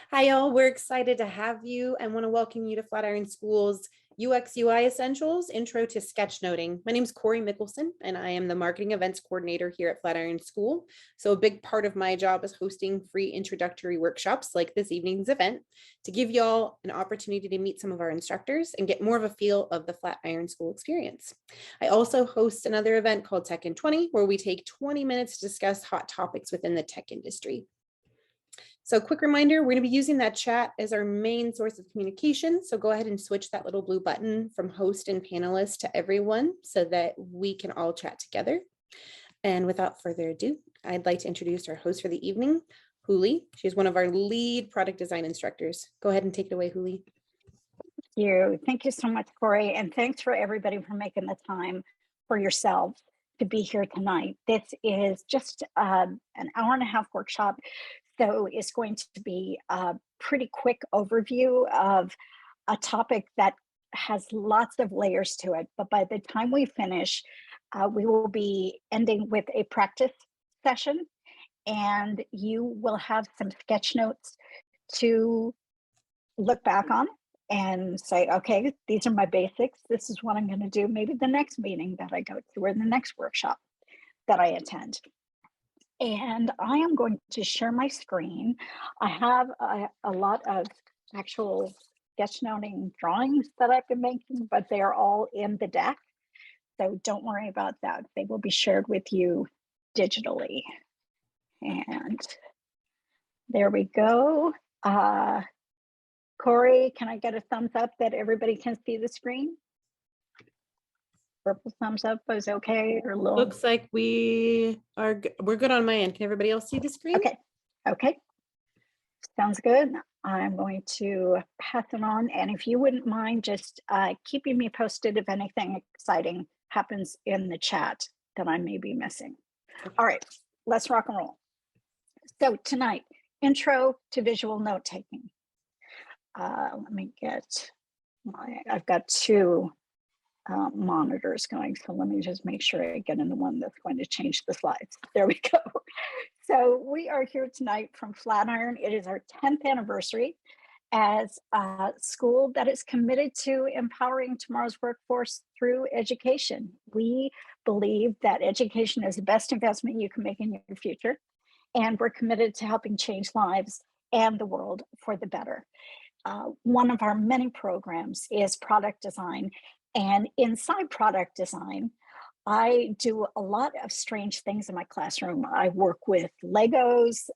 Hi, y'all. We're excited to have you and want to welcome you to Flatiron School's UX UI Essentials Intro to Sketchnoting. My name is Corey Mickelson, and I am the Marketing Events Coordinator here at Flatiron School. So a big part of my job is hosting free introductory workshops like this evening's event to give y'all an opportunity to meet some of our instructors and get more of a feel of the Flatiron School experience. I also host another event called Tech in 20, where we take 20 minutes to discuss hot topics within the tech industry. So quick reminder, we're going to be using that chat as our main source of communication. So go ahead and switch that little blue button from host and panelist to everyone so that we can all chat together. And without further ado, I'd like to introduce our host for the evening, Huli. She's one of our lead product design instructors. Go ahead and take it away, Huli. Thank you so much, Corey. And thanks for everybody for making the time for yourselves to be here tonight. This is just an hour and a half workshop. So it's going to be a pretty quick overview of a topic that has lots of layers to it. But by the time we finish, we will be ending with a practice session, and you will have some sketch notes to look back on and say, okay, these are my basics. This is what I'm going to do maybe the next meeting that I go to or the next workshop that I attend. And I am going to share my screen. I have a lot of actual sketchnoting drawings that I've been making, but they are all in the deck. So don't worry about that. They will be shared with you digitally. And there we go. Corey, can I get a thumbs up that everybody can see the screen? Purple thumbs up is okay, or little. Looks like we're good on my end. Can everybody else see the screen? Okay, sounds good. I'm going to pass it on, and if you wouldn't mind just keeping me posted if anything exciting happens in the chat that I may be missing. Okay. All right, let's rock and roll. So tonight, intro to visual note taking. Let me get I've got two monitors going, so let me just make sure I get in the one that's going to change the slides. There we go. So we are here tonight from Flatiron. It is our 10th anniversary as a school that is committed to empowering tomorrow's workforce through education. We believe that education is the best investment you can make in your future, and we're committed to helping change lives and the world for the better. One of our many programs is product design. And inside product design, I do a lot of strange things in my classroom. I work with Legos,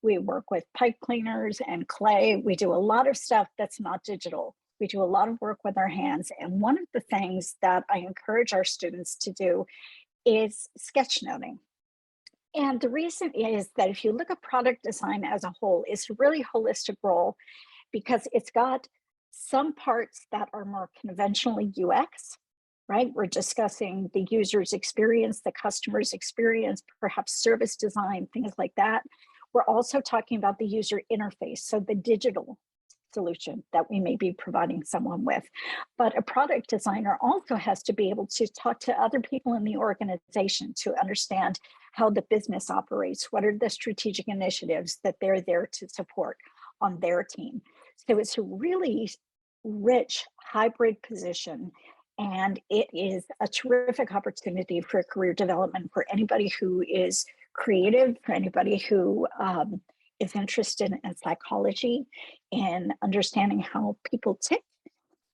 we work with pipe cleaners and clay. We do a lot of stuff that's not digital. We do a lot of work with our hands. And one of the things that I encourage our students to do is sketchnoting. And the reason is that if you look at product design as a whole, it's a really holistic role because it's got some parts that are more conventionally UX, right? We're discussing the user's experience, the customer's experience, perhaps service design, things like that. We're also talking about the user interface, so the digital solution that we may be providing someone with. But a product designer also has to be able to talk to other people in the organization to understand how the business operates, what are the strategic initiatives that they're there to support on their team. So it's a really rich hybrid position, and it is a terrific opportunity for career development for anybody who is creative, for anybody who is interested in psychology and understanding how people tick.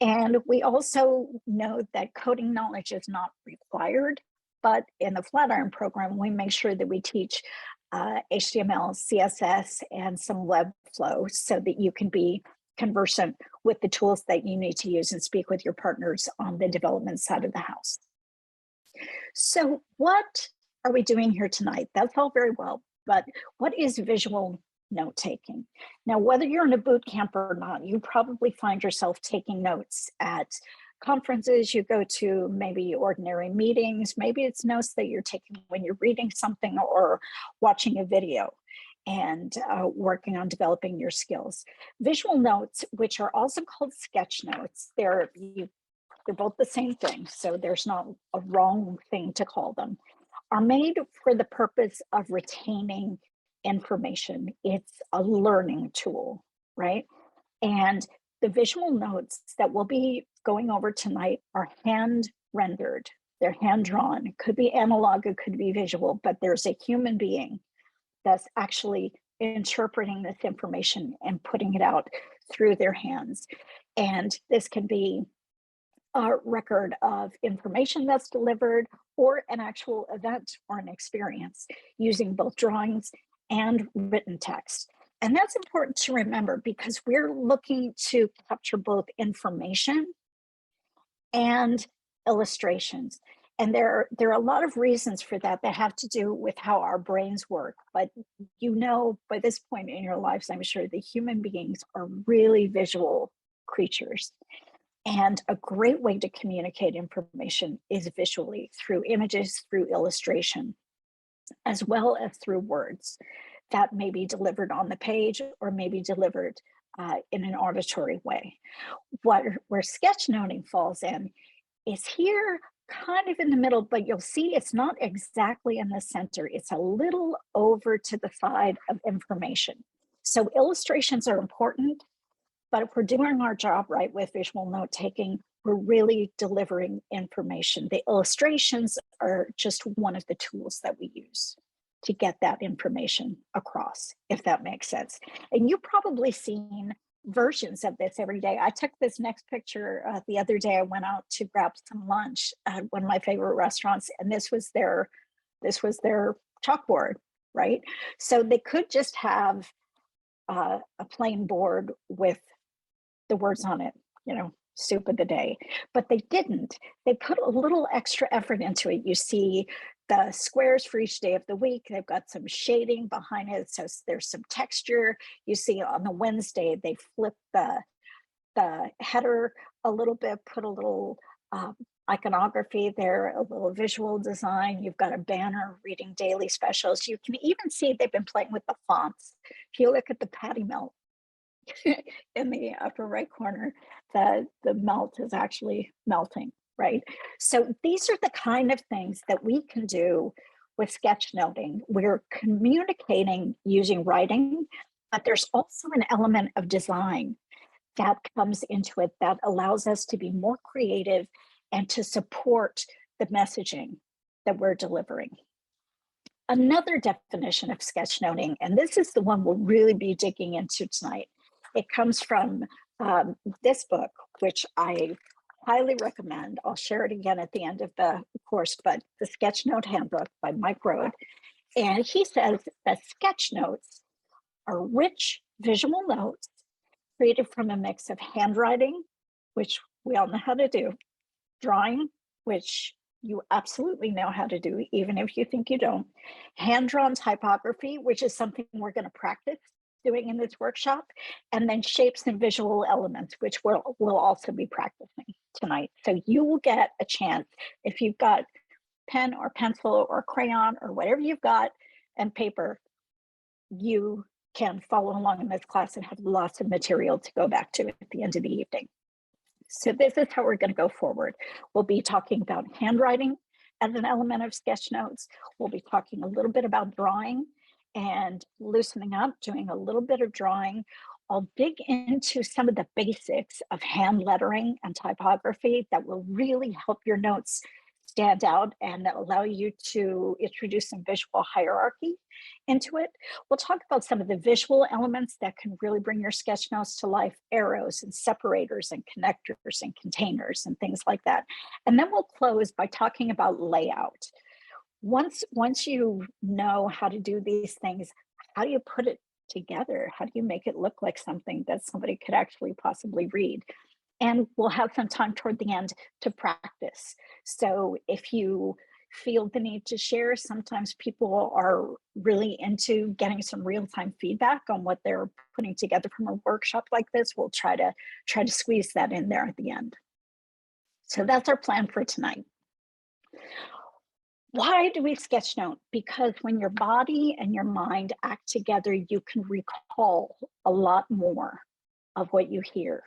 And we also know that coding knowledge is not required, but in the Flatiron program, we make sure that we teach HTML, CSS, and some web flow so that you can be conversant with the tools that you need to use and speak with your partners on the development side of the house. So what are we doing here tonight? That's all very well, but what is visual note taking? Now, whether you're in a boot camp or not, you probably find yourself taking notes at conferences you go to, maybe ordinary meetings, maybe it's notes that you're taking when you're reading something or watching a video and working on developing your skills. Visual notes, which are also called sketch notes, they're both the same thing, so there's not a wrong thing to call them, are made for the purpose of retaining information. It's a learning tool, right? And the visual notes that we'll be going over tonight are hand rendered. They're hand drawn. It could be analog, it could be visual, but there's a human being that's actually interpreting this information and putting it out through their hands. And this can be a record of information that's delivered or an actual event or an experience using both drawings and written text. And that's important to remember because we're looking to capture both information and illustrations. And there are a lot of reasons for that that have to do with how our brains work. But you know, by this point in your lives, I'm sure the human beings are really visual creatures. And a great way to communicate information is visually through images, through illustration, as well as through words that may be delivered on the page or maybe delivered in an auditory way. Where sketchnoting falls in is here kind of in the middle, but you'll see it's not exactly in the center. It's a little over to the side of information. So illustrations are important, but if we're doing our job right with visual note taking, we're really delivering information. The illustrations are just one of the tools that we use to get that information across, if that makes sense. And you've probably seen versions of this every day. I took this next picture the other day. I went out to grab some lunch at one of my favorite restaurants, and this was their chalkboard, right? So they could just have a plain board with the words on it, you know, soup of the day, but they didn't. They put a little extra effort into it. You see the squares for each day of the week. They've got some shading behind it, so there's some texture. You see on the Wednesday, they flip the header a little bit, put a little iconography there, a little visual design. You've got a banner reading daily specials. You can even see they've been playing with the fonts. If you look at the patty melt in the upper right corner, the melt is actually melting, right? So these are the kind of things that we can do with sketchnoting. We're communicating using writing, but there's also an element of design that comes into it that allows us to be more creative and to support the messaging that we're delivering. Another definition of sketchnoting, and this is the one we'll really be digging into tonight. It comes from this book, which I highly recommend. I'll share it again at the end of the course, but the Sketchnote Handbook by Mike Road. And he says that sketch notes are rich visual notes created from a mix of handwriting, which we all know how to do, drawing, which you absolutely know how to do, even if you think you don't, hand-drawn typography, which is something we're going to practice doing in this workshop, and then shapes and visual elements, which we'll also be practicing tonight. So you will get a chance, if you've got pen or pencil or crayon or whatever you've got and paper, you can follow along in this class and have lots of material to go back to at the end of the evening. So this is how we're going to go forward. We'll be talking about handwriting as an element of sketch notes. We'll be talking a little bit about drawing and loosening up, doing a little bit of drawing. I'll dig into some of the basics of hand lettering and typography that will really help your notes stand out and allow you to introduce some visual hierarchy into it. We'll talk about some of the visual elements that can really bring your sketch notes to life, arrows and separators and connectors and containers and things like that. And then we'll close by talking about layout. Once you know how to do these things, how do you put it together? How do you make it look like something that somebody could actually possibly read? And we'll have some time toward the end to practice. So if you feel the need to share, sometimes people are really into getting some real-time feedback on what they're putting together from a workshop like this. We'll try to squeeze that in there at the end. So that's our plan for tonight. Why do we sketchnote? Because when your body and your mind act together, you can recall a lot more of what you hear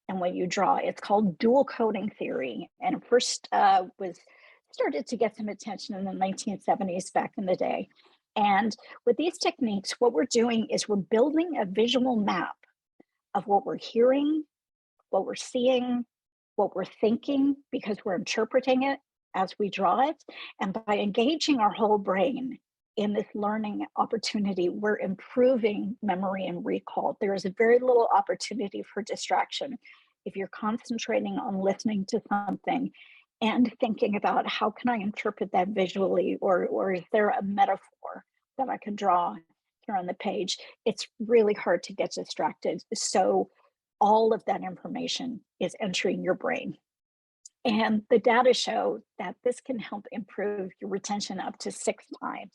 and what you draw. It's called dual coding theory, and it first was started to get some attention in the 1970s back in the day. And with these techniques, what we're doing is we're building a visual map of what we're hearing, what we're seeing, what we're thinking, because we're interpreting it as we draw it. And by engaging our whole brain in this learning opportunity, we're improving memory and recall. There is very little opportunity for distraction if you're concentrating on listening to something and thinking about how can I interpret that visually, or is there a metaphor that I can draw here on the page? It's really hard to get distracted. So all of that information is entering your brain. And the data show that this can help improve your retention up to 6 times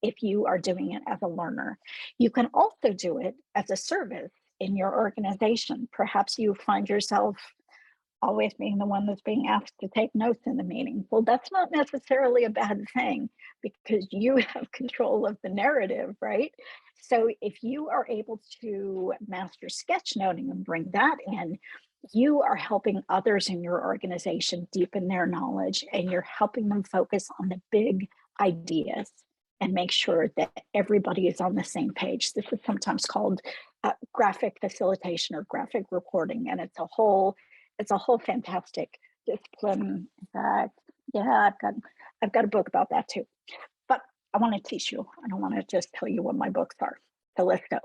if you are doing it as a learner. You can also do it as a service in your organization. Perhaps you find yourself always being the one that's being asked to take notes in the meeting. Well, that's not necessarily a bad thing because you have control of the narrative, right? So if you are able to master sketchnoting and bring that in, you are helping others in your organization deepen their knowledge, and you're helping them focus on the big ideas and make sure that everybody is on the same page. This is sometimes called graphic facilitation or graphic reporting, and it's a whole fantastic discipline. In fact, yeah, I've got a book about that too. But I want to teach you. I don't want to just tell you what my books are. So let's go.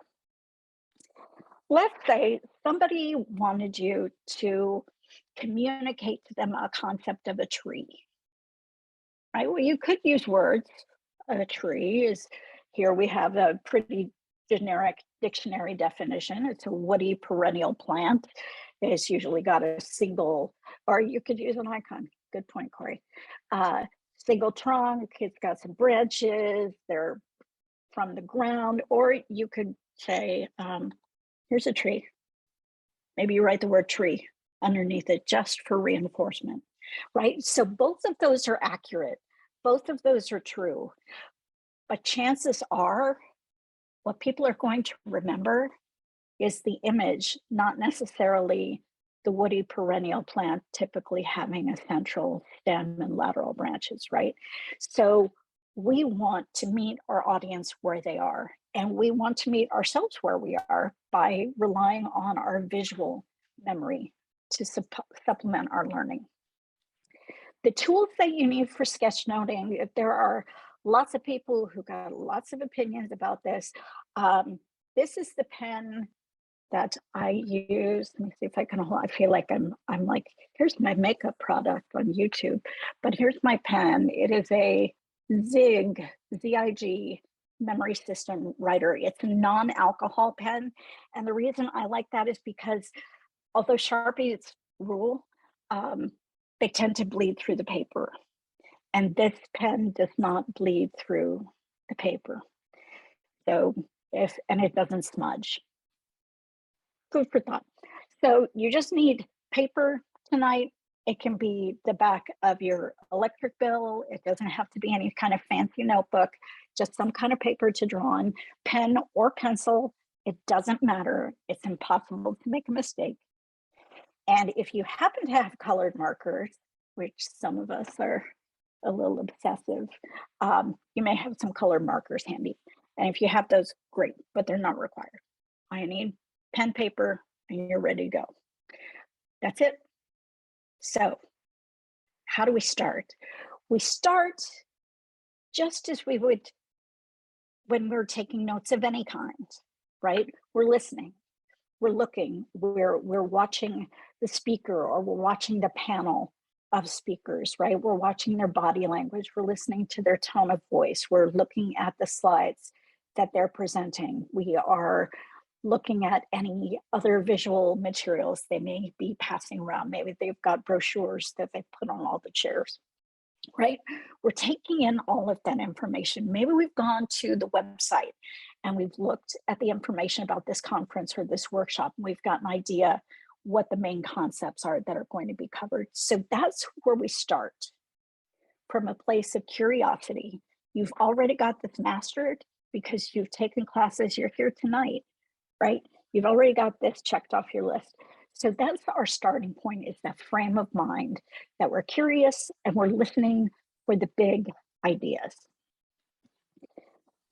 Let's say somebody wanted you to communicate to them a concept of a tree, right? Well, you could use words. A tree is, here we have a pretty generic dictionary definition. It's a woody perennial plant. It's usually got a single, or you could use an icon. Good point, Corey. Single trunk, it's got some branches, they're from the ground, or you could say, here's a tree. Maybe you write the word tree underneath it just for reinforcement, right? So both of those are accurate. Both of those are true. But chances are what people are going to remember is the image, not necessarily the woody perennial plant typically having a central stem and lateral branches, right? So we want to meet our audience where they are, and we want to meet ourselves where we are by relying on our visual memory to supplement our learning. The tools that you need for sketchnoting, there are lots of people who got lots of opinions about this. This is the pen that I use. Let me see if I can hold. I feel like I'm like, here's my makeup product on YouTube, but here's my pen. It is a Zig, Z-I-G memory system writer. It's a non-alcohol pen. And the reason I like that is because although Sharpies rule, they tend to bleed through the paper. And this pen does not bleed through the paper. So and it doesn't smudge. Food for thought. So you just need paper tonight. It can be the back of your electric bill. It doesn't have to be any kind of fancy notebook, just some kind of paper to draw on, pen or pencil. It doesn't matter. It's impossible to make a mistake. And if you happen to have colored markers, which some of us are a little obsessive, you may have some colored markers handy. And if you have those, great, but they're not required. All you need, pen, paper, and you're ready to go. That's it. So how do we start? We start just as we would when we're taking notes of any kind, right? We're listening, we're looking, we're watching the speaker, or we're watching the panel of speakers, right? We're watching their body language, we're listening to their tone of voice, we're looking at the slides that they're presenting. We are looking at any other visual materials they may be passing around. Maybe they've got brochures that they put on all the chairs, right? We're taking in all of that information. Maybe we've gone to the website and we've looked at the information about this conference or this workshop, and we've got an idea what the main concepts are that are going to be covered. So that's where we start, from a place of curiosity. You've already got this mastered because you've taken classes, you're here tonight, right? You've already got this checked off your list. So that's our starting point, is that frame of mind that we're curious and we're listening for the big ideas.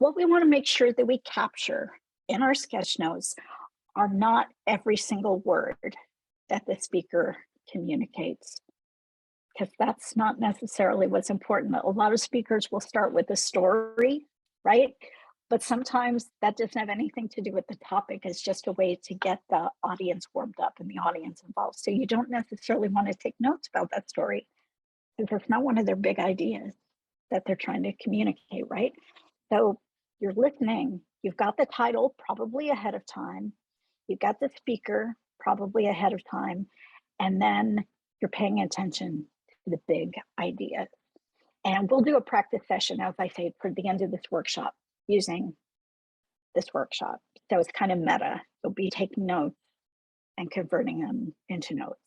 what we want to make sure that we capture in our sketch notes are not every single word that the speaker communicates, because that's not necessarily what's important. A lot of speakers will start with a story, right? But sometimes that doesn't have anything to do with the topic. It's just a way to get the audience warmed up and the audience involved. So you don't necessarily want to take notes about that story, because it's not one of their big ideas that they're trying to communicate, right? So you're listening, you've got the title probably ahead of time, you've got the speaker probably ahead of time, and then you're paying attention to the big idea. And we'll do a practice session, as I say, for the end of this workshop using this workshop. So it's kind of meta. You'll be taking notes and converting them into notes.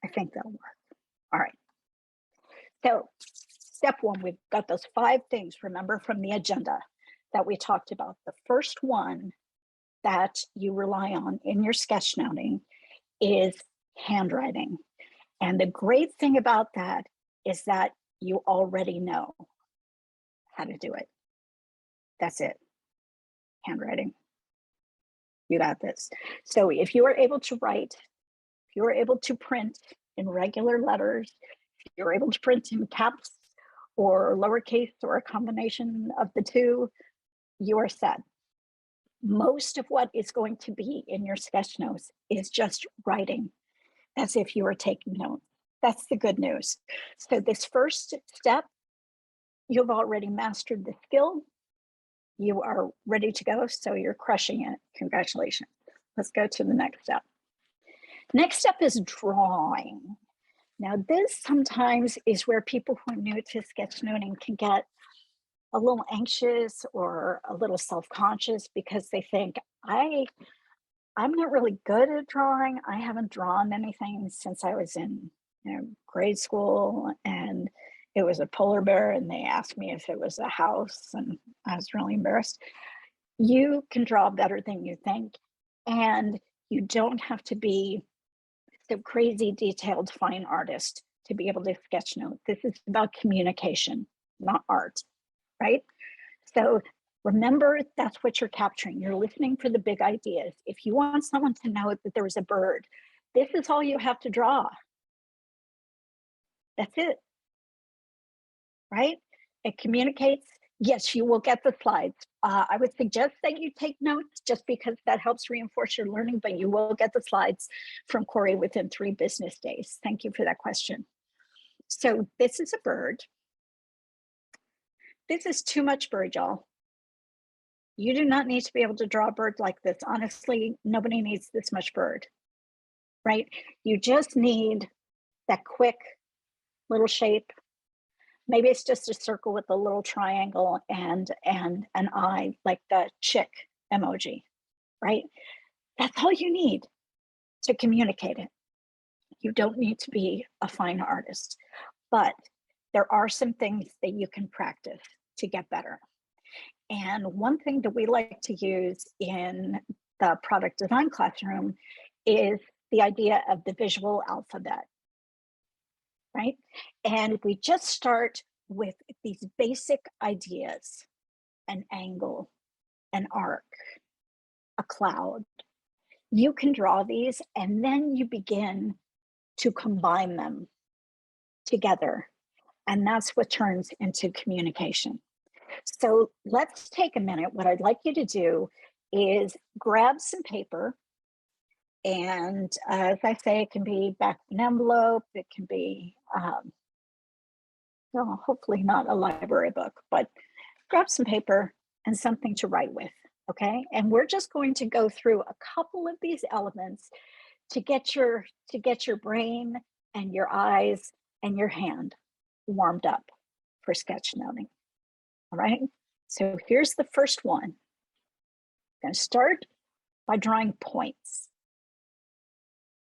I think that'll work. All right. So step one, we've got those 5 things, remember, from the agenda that we talked about. The first one that you rely on in your sketchnoting is handwriting. And the great thing about that is that you already know how to do it. That's it. Handwriting. You got this. So if you are able to write, if you are able to print in regular letters, if you're able to print in caps or lowercase or a combination of the two, you are set. Most of what is going to be in your sketch notes is just writing, as if you were taking notes. That's the good news. So this first step, you've already mastered the skill. You are ready to go, so you're crushing it. Congratulations. Let's go to the next step. Next step is drawing. Now, this sometimes is where people who are new to sketchnoting can get a little anxious or a little self-conscious, because they think, I'm not really good at drawing. I haven't drawn anything since I was in grade school, and it was a polar bear, and they asked me if it was a house, and I was really embarrassed. You can draw better than you think, and you don't have to be the crazy detailed fine artist to be able to sketchnote. This is about communication, not art, right? So remember, that's what you're capturing. You're listening for the big ideas. If you want someone to know that there was a bird, this is all you have to draw. That's it, right? It communicates. Yes, you will get the slides. I would suggest that you take notes, just because that helps reinforce your learning, but you will get the slides from Corey within 3 business days. Thank you for that question. So this is a bird. This is too much bird, y'all. You do not need to be able to draw a bird like this. Honestly, nobody needs this much bird, right? You just need that quick little shape. Maybe it's just a circle with a little triangle and an eye, like the chick emoji, right? That's all you need to communicate it. You don't need to be a fine artist, but there are some things that you can practice to get better. And one thing that we like to use in the product design classroom is the idea of the visual alphabet, right? And we just start with these basic ideas: an angle, an arc, a cloud. You can draw these, and then you begin to combine them together. And that's what turns into communication. So let's take a minute. What I'd like you to do is grab some paper. And as I say, it can be back of an envelope. It can be, well, hopefully not a library book, but grab some paper and something to write with, okay? And we're just going to go through a couple of these elements to get your brain and your eyes and your hand warmed up for sketchnoting. All right, so here's the first one. I'm going to start by drawing points.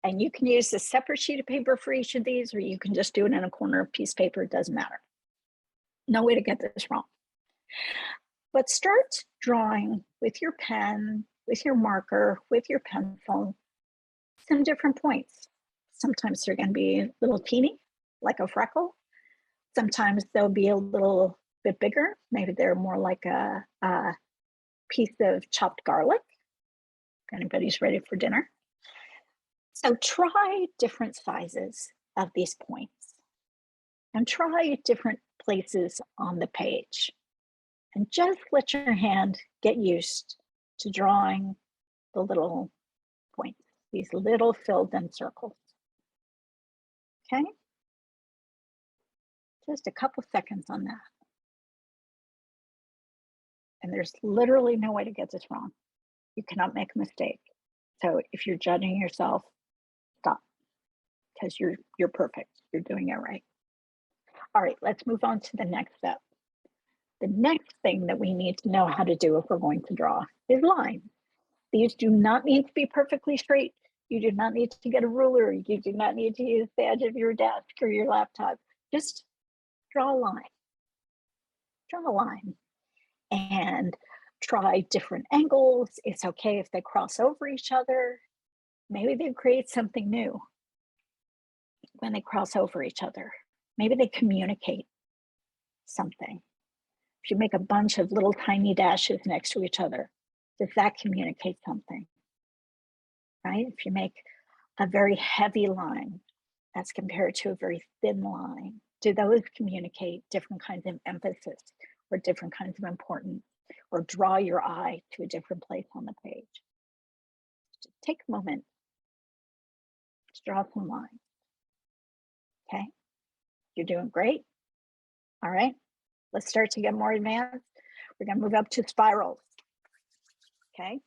And you can use a separate sheet of paper for each of these, or you can just do it in a corner of a piece of paper. It doesn't matter. No way to get this wrong. But start drawing with your pen, with your marker, with your pencil, some different points. Sometimes they're going to be a little teeny, like a freckle. Sometimes they'll be a little bit bigger. Maybe they're more like a piece of chopped garlic, if anybody's ready for dinner. So try different sizes of these points and try different places on the page. And just let your hand get used to drawing the little points, these little filled in circles. Okay? Just a couple seconds on that. And there's literally no way to get this wrong. You cannot make a mistake. So if you're judging yourself, stop, because you're perfect. You're doing it right. All right, let's move on to the next step. The next thing that we need to know how to do if we're going to draw is lines. These do not need to be perfectly straight. You do not need to get a ruler. You do not need to use the edge of your desk or your laptop. Just draw a line. Draw a line. And try different angles. It's okay if they cross over each other. Maybe they create something new when they cross over each other. Maybe they communicate something. If you make a bunch of little tiny dashes next to each other, does that communicate something? Right? If you make a very heavy line as compared to a very thin line, do those communicate different kinds of emphasis or different kinds of importance, or draw your eye to a different place on the page? Just take a moment to draw some lines. Okay, you're doing great. All right, let's start to get more advanced. We're going to move up to spirals. Okay,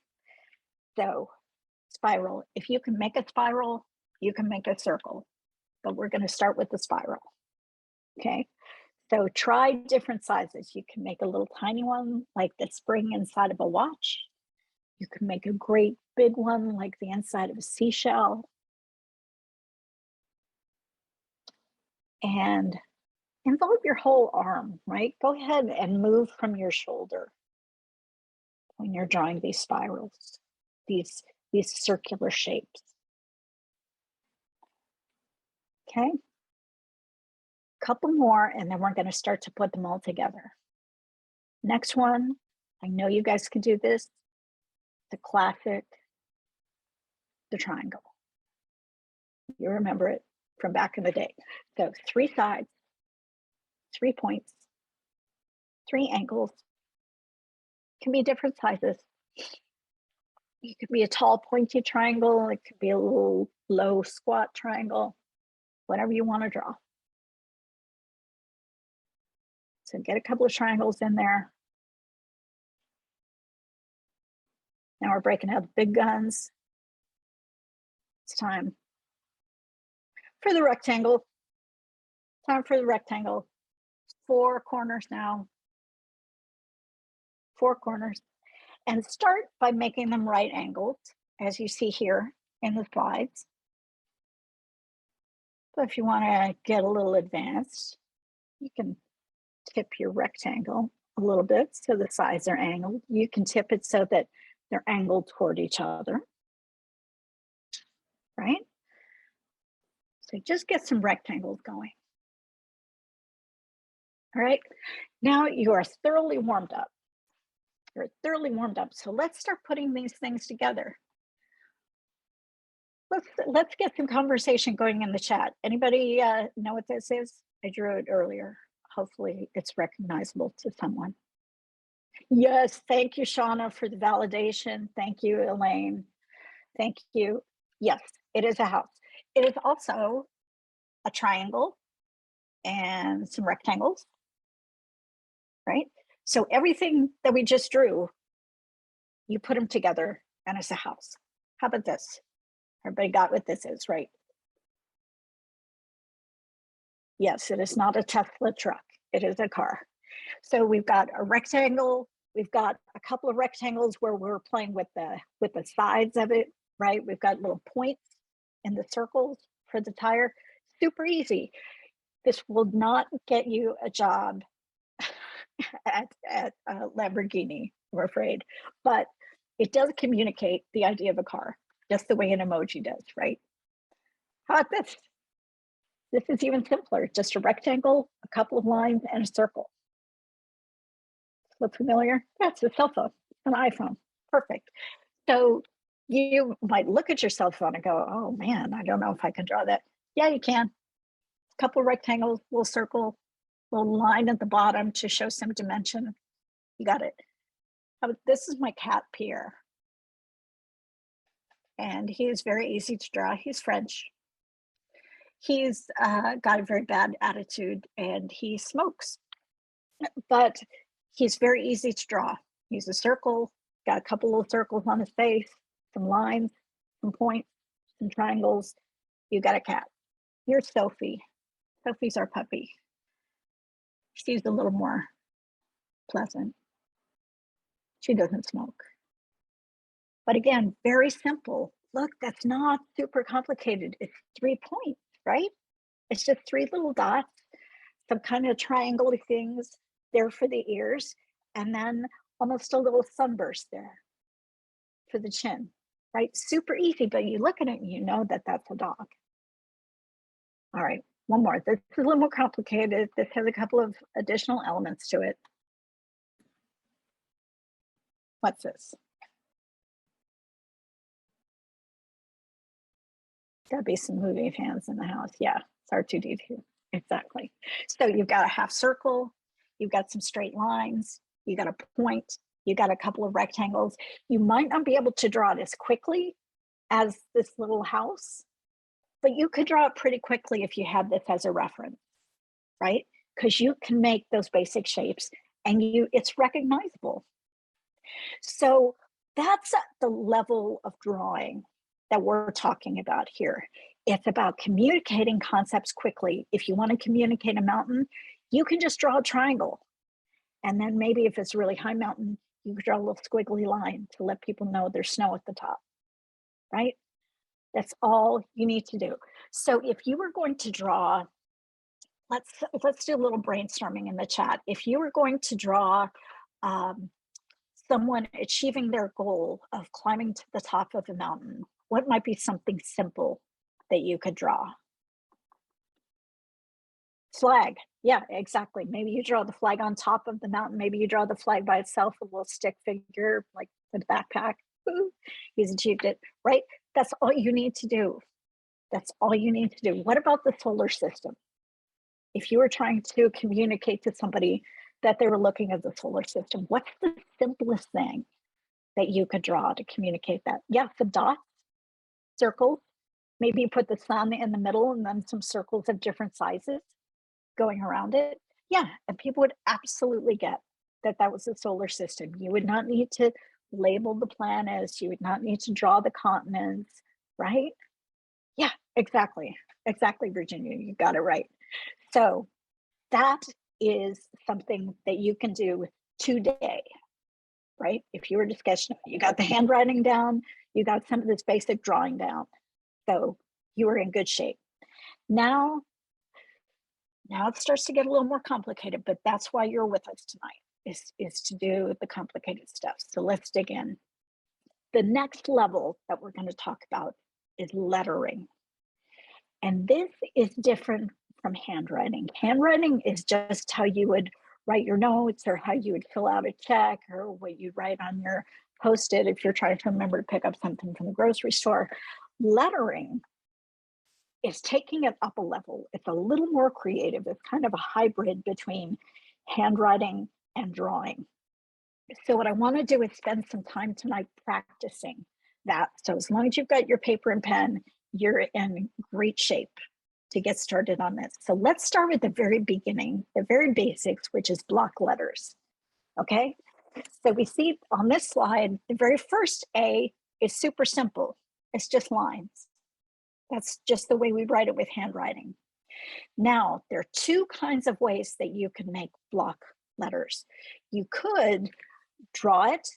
so spiral, if you can make a spiral, you can make a circle, but we're going to start with the spiral. Okay, so try different sizes. You can make a little tiny one like the spring inside of a watch. You can make a great big one like the inside of a seashell. And involve your whole arm, right? Go ahead and move from your shoulder when you're drawing these spirals, these circular shapes. Okay, couple more, and then we're going to start to put them all together. Next one, I know you guys can do this, the classic, the triangle. You remember it from back in the day. So 3 sides, 3 points, 3 angles, can be different sizes. It could be a tall pointy triangle, it could be a little low squat triangle, whatever you want to draw. So get a couple of triangles in there. Now we're breaking out the big guns. It's time for the rectangle. Time for the rectangle. 4 corners now. 4 corners. And start by making them right angled, as you see here in the slides. But if you want to get a little advanced, you can tip your rectangle a little bit so the sides are angled. You can tip it so that they're angled toward each other, right? So just get some rectangles going. All right, now you are thoroughly warmed up. You're thoroughly warmed up. So let's start putting these things together. Let's get some conversation going in the chat. Anybody know what this is? I drew it earlier. Hopefully it's recognizable to someone. Yes, thank you, Shauna, for the validation. Thank you, Elaine. Thank you. Yes, it is a house. It is also a triangle and some rectangles, right? So everything that we just drew, you put them together and it's a house. How about this? Everybody got what this is, right? Yes, it is not a Tesla truck. It is a car. So we've got a rectangle. We've got a couple of rectangles where we're playing with the sides of it, right? We've got little points in the circles for the tire. Super easy. This will not get you a job at Lamborghini, I'm afraid, but it does communicate the idea of a car, just the way an emoji does, right? How about this? This is even simpler, just a rectangle, a couple of lines, and a circle. Look familiar? That's a cell phone, an iPhone. Perfect. So you might look at your cell phone and go, oh man, I don't know if I can draw that. Yeah, you can. A couple of rectangles, little circle, little line at the bottom to show some dimension. You got it. This is my cat, Pierre. And he is very easy to draw. He's French. He's got a very bad attitude and he smokes, but he's very easy to draw. He's a circle, got a couple little circles on his face, some lines, some points, some triangles. You got a cat. Here's Sophie. Sophie's our puppy. She's a little more pleasant. She doesn't smoke. But again, very simple. Look, that's not super complicated. It's 3 points, right? It's just 3 little dots, some kind of triangle things there for the ears, and then almost a little sunburst there for the chin, right? Super easy, but you look at it and you know that that's a dog. All right, one more. This is a little more complicated. This has a couple of additional elements to it. What's this? Gotta be some movie fans in the house. Yeah, it's R2-D2. Exactly. So you've got a half circle, you've got some straight lines, you got a point, you got a couple of rectangles. You might not be able to draw it as quickly as this little house, but you could draw it pretty quickly if you had this as a reference, right? Because you can make those basic shapes and it's recognizable. So that's the level of drawing that we're talking about here. It's about communicating concepts quickly. If you want to communicate a mountain, you can just draw a triangle. And then maybe if it's a really high mountain, you can draw a little squiggly line to let people know there's snow at the top, right? That's all you need to do. So if you were going to draw, let's do a little brainstorming in the chat. If you were going to draw someone achieving their goal of climbing to the top of a mountain, what might be something simple that you could draw? Flag. Yeah, exactly. Maybe you draw the flag on top of the mountain. Maybe you draw the flag by itself, a little stick figure like the backpack. Ooh, he's achieved it, right? That's all you need to do. That's all you need to do. What about the solar system? If you were trying to communicate to somebody that they were looking at the solar system, what's the simplest thing that you could draw to communicate that? Yeah, the dots, circles. Maybe you put the sun in the middle and then some circles of different sizes going around it. Yeah, and people would absolutely get that that was the solar system. You would not need to label the planets. You would not need to draw the continents, right? Yeah, exactly. Exactly, Virginia, you got it right. So that is something that you can do today, right? If you were to sketch, you got the handwriting down, you got some of this basic drawing down. So you are in good shape. Now it starts to get a little more complicated, but that's why you're with us tonight, is to do the complicated stuff. So let's dig in. The next level that we're going to talk about is lettering. And this is different from handwriting. Handwriting is just how you would write your notes or how you would fill out a check or what you write on your Post-it if you're trying to remember to pick up something from the grocery store. Lettering is taking it up a level. It's a little more creative. It's kind of a hybrid between handwriting and drawing. So what I want to do is spend some time tonight practicing that. So as long as you've got your paper and pen, you're in great shape to get started on this. So let's start with the very beginning, the very basics, which is block letters. Okay, so we see on this slide, the very first A is super simple. It's just lines. That's just the way we write it with handwriting. Now, there are 2 kinds of ways that you can make block letters. You could draw it,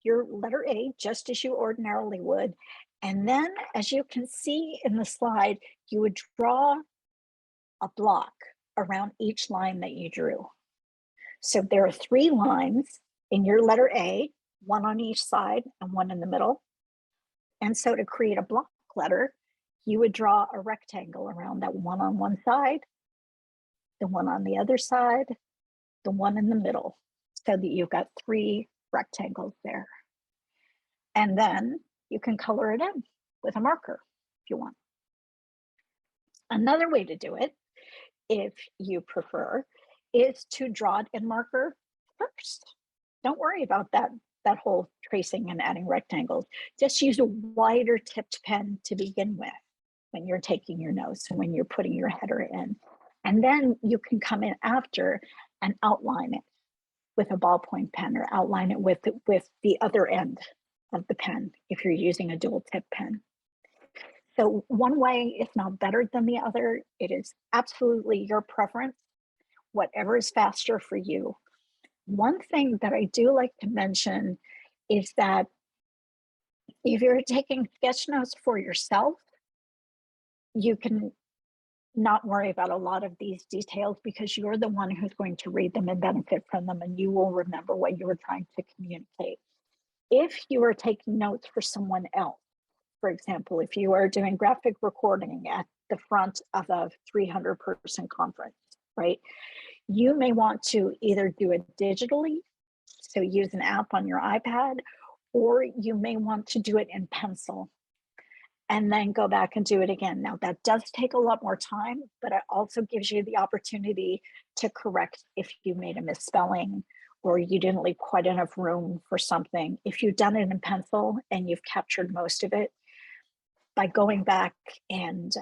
your letter A, just as you ordinarily would. And then, as you can see in the slide, you would draw a block around each line that you drew. So there are 3 lines in your letter A, 1 on each side and 1 in the middle. And so to create a block letter, you would draw a rectangle around that 1 on one side, the 1 on the other side, the 1 in the middle. so that you've got 3 rectangles there. And then you can color it in with a marker if you want. Another way to do it, if you prefer, is to draw it in marker first. Don't worry about that whole tracing and adding rectangles. Just use a wider tipped pen to begin with when you're taking your notes and when you're putting your header in. And then you can come in after and outline it with a ballpoint pen, or outline it with the other end of the pen if you're using a dual tip pen. So one way is not better than the other. It is absolutely your preference, whatever is faster for you. One thing that I do like to mention is that if you're taking sketch notes for yourself, you can not worry about a lot of these details because you're the one who's going to read them and benefit from them, and you will remember what you were trying to communicate. If you are taking notes for someone else, for example, if you are doing graphic recording at the front of a 300-person conference, right? You may want to either do it digitally, so use an app on your iPad, or you may want to do it in pencil and then go back and do it again. Now that does take a lot more time, but it also gives you the opportunity to correct if you made a misspelling or you didn't leave quite enough room for something. If you've done it in pencil and you've captured most of it, by going back and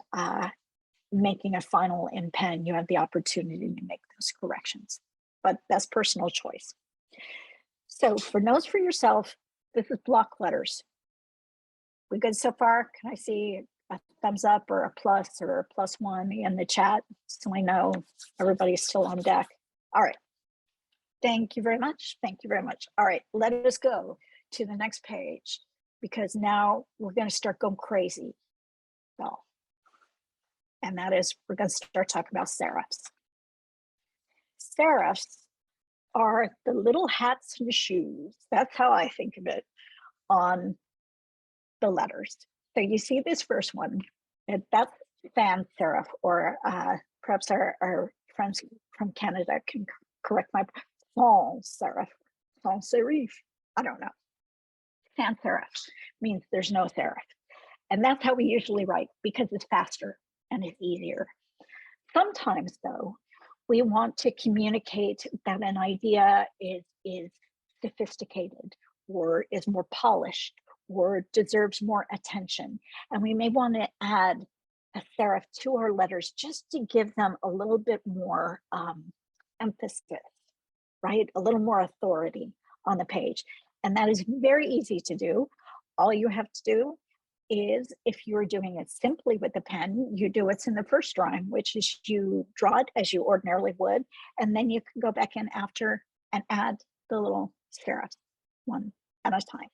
making a final in pen, you have the opportunity to make those corrections, but that's personal choice. So for notes for yourself, this is block letters. We good so far? Can I see a thumbs up or a plus or a +1 in the chat so I know everybody's still on deck? All right. Thank you very much. Thank you very much. All right, let us go to the next page because now we're going to start going crazy. So, and that is, we're going to start talking about serifs. Serifs are the little hats and shoes. That's how I think of it on the letters. So you see this first one, that's sans serif, or perhaps our friends from Canada can correct my sans serif, sans serif. I don't know. Sans serif means there's no serif. And that's how we usually write because it's faster and it's easier. Sometimes though, we want to communicate that an idea is sophisticated or is more polished or deserves more attention. And we may want to add a serif to our letters just to give them a little bit more emphasis, right? A little more authority on the page. And that is very easy to do. All you have to do is, if you're doing it simply with a pen, you do what's in the first drawing, which is you draw it as you ordinarily would, and then you can go back in after and add the little serifs one at a time.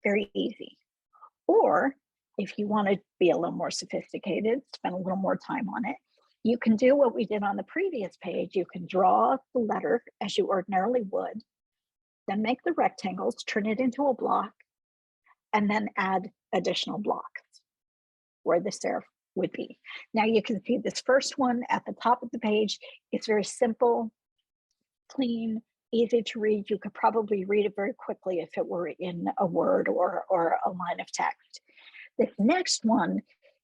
Very easy. Or if you want to be a little more sophisticated, spend a little more time on it, you can do what we did on the previous page. You can draw the letter as you ordinarily would, then make the rectangles, turn it into a block, and then add additional blocks where the serif would be. Now you can see this first one at the top of the page. It's very simple, clean, easy to read. You could probably read it very quickly if it were in a word or a line of text. This next one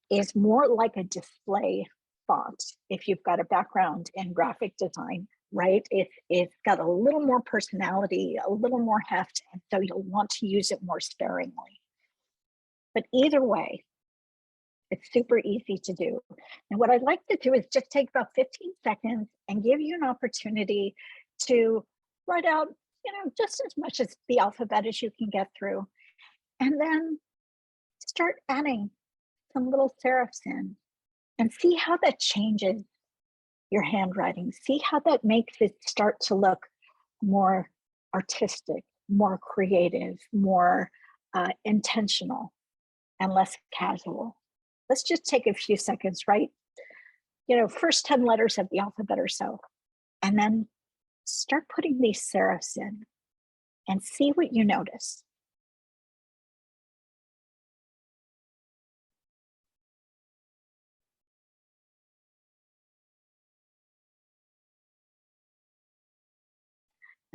is more like a display font. If you've got a background in graphic design, right? It's got a little more personality, a little more heft, and so you'll want to use it more sparingly. But either way, it's super easy to do. And what I'd like to do is just take about 15 seconds and give you an opportunity to write out, just as much as the alphabet as you can get through. And then start adding some little serifs in and see how that changes your handwriting. See how that makes it start to look more artistic, more creative, more intentional, and less casual. Let's just take a few seconds, right? First 10 letters of the alphabet or so, and then start putting these serifs in and see what you notice.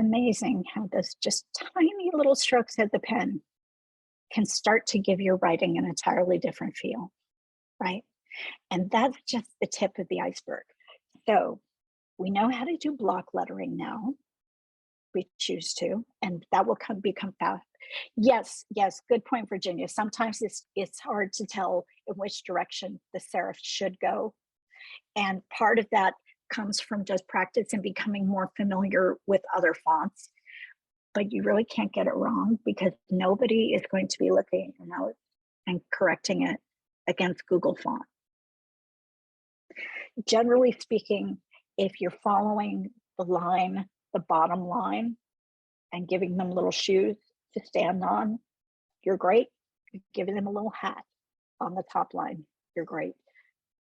amazing how those just tiny little strokes of the pen can start to give your writing an entirely different feel, right? And that's just the tip of the iceberg. So we know how to do block lettering now. We choose to, and that will become fast. Yes, yes, good point, Virginia. Sometimes it's hard to tell in which direction the serif should go. And part of that comes from just practice and becoming more familiar with other fonts. But you really can't get it wrong, because nobody is going to be looking at your note and correcting it against Google font. Generally speaking, if you're following the line, the bottom line, and giving them little shoes to stand on, you're great. You're giving them a little hat on the top line, you're great.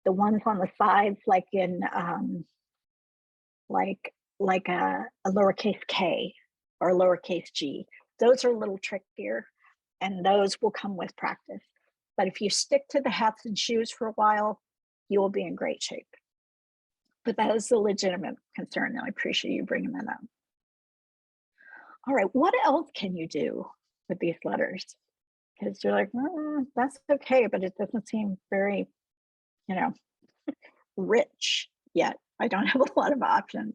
The ones on the sides, like in like a lowercase k or a lowercase g, those are a little trickier, and those will come with practice. But if you stick to the hats and shoes for a while, you will be in great shape. But that is a legitimate concern, and I appreciate you bringing that up. All right, what else can you do with these letters? Because you're like, that's okay, but it doesn't seem very, rich yet. I don't have a lot of options.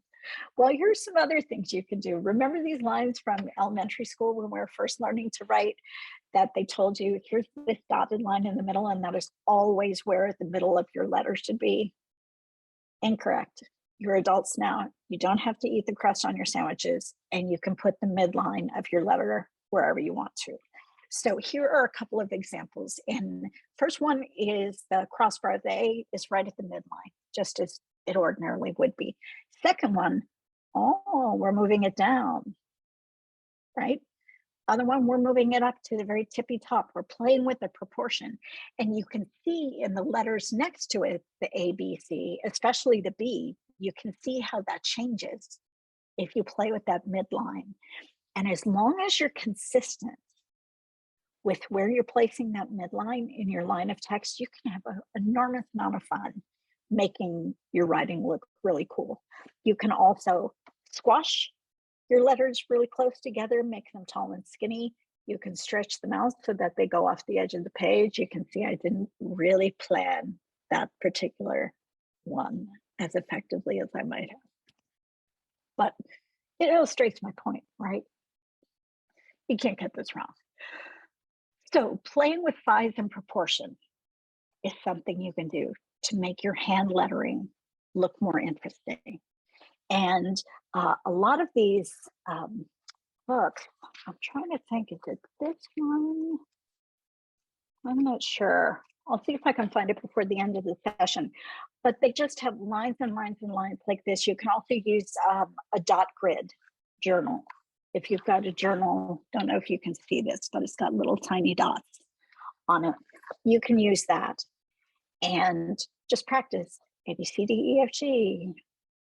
Well, here's some other things you can do. Remember these lines from elementary school when we were first learning to write, that they told you, here's this dotted line in the middle, and that is always where the middle of your letter should be? Incorrect. You're adults now. You don't have to eat the crust on your sandwiches, and you can put the midline of your letter wherever you want to. So here are a couple of examples. And first one is the crossbar of the A is right at the midline, just as it ordinarily would be. Second one, oh, we're moving it down, right? Other one, we're moving it up to the very tippy top. We're playing with the proportion. And you can see in the letters next to it, the A, B, C, especially the B, you can see how that changes if you play with that midline. And as long as you're consistent with where you're placing that midline in your line of text, you can have an enormous amount of fun making your writing look really cool. You can also squash your letters really close together, make them tall and skinny. You can stretch them out so that they go off the edge of the page. You can see I didn't really plan that particular one as effectively as I might have. But it illustrates my point, right? You can't get this wrong. So playing with size and proportion is something you can do to make your hand lettering look more interesting. And a lot of these books, I'm trying to think, is it this one? I'm not sure. I'll see if I can find it before the end of the session. But they just have lines and lines and lines like this. You can also use a dot grid journal. If you've got a journal, don't know if you can see this, but it's got little tiny dots on it. You can use that and just practice A, B, C, D, E, F, G,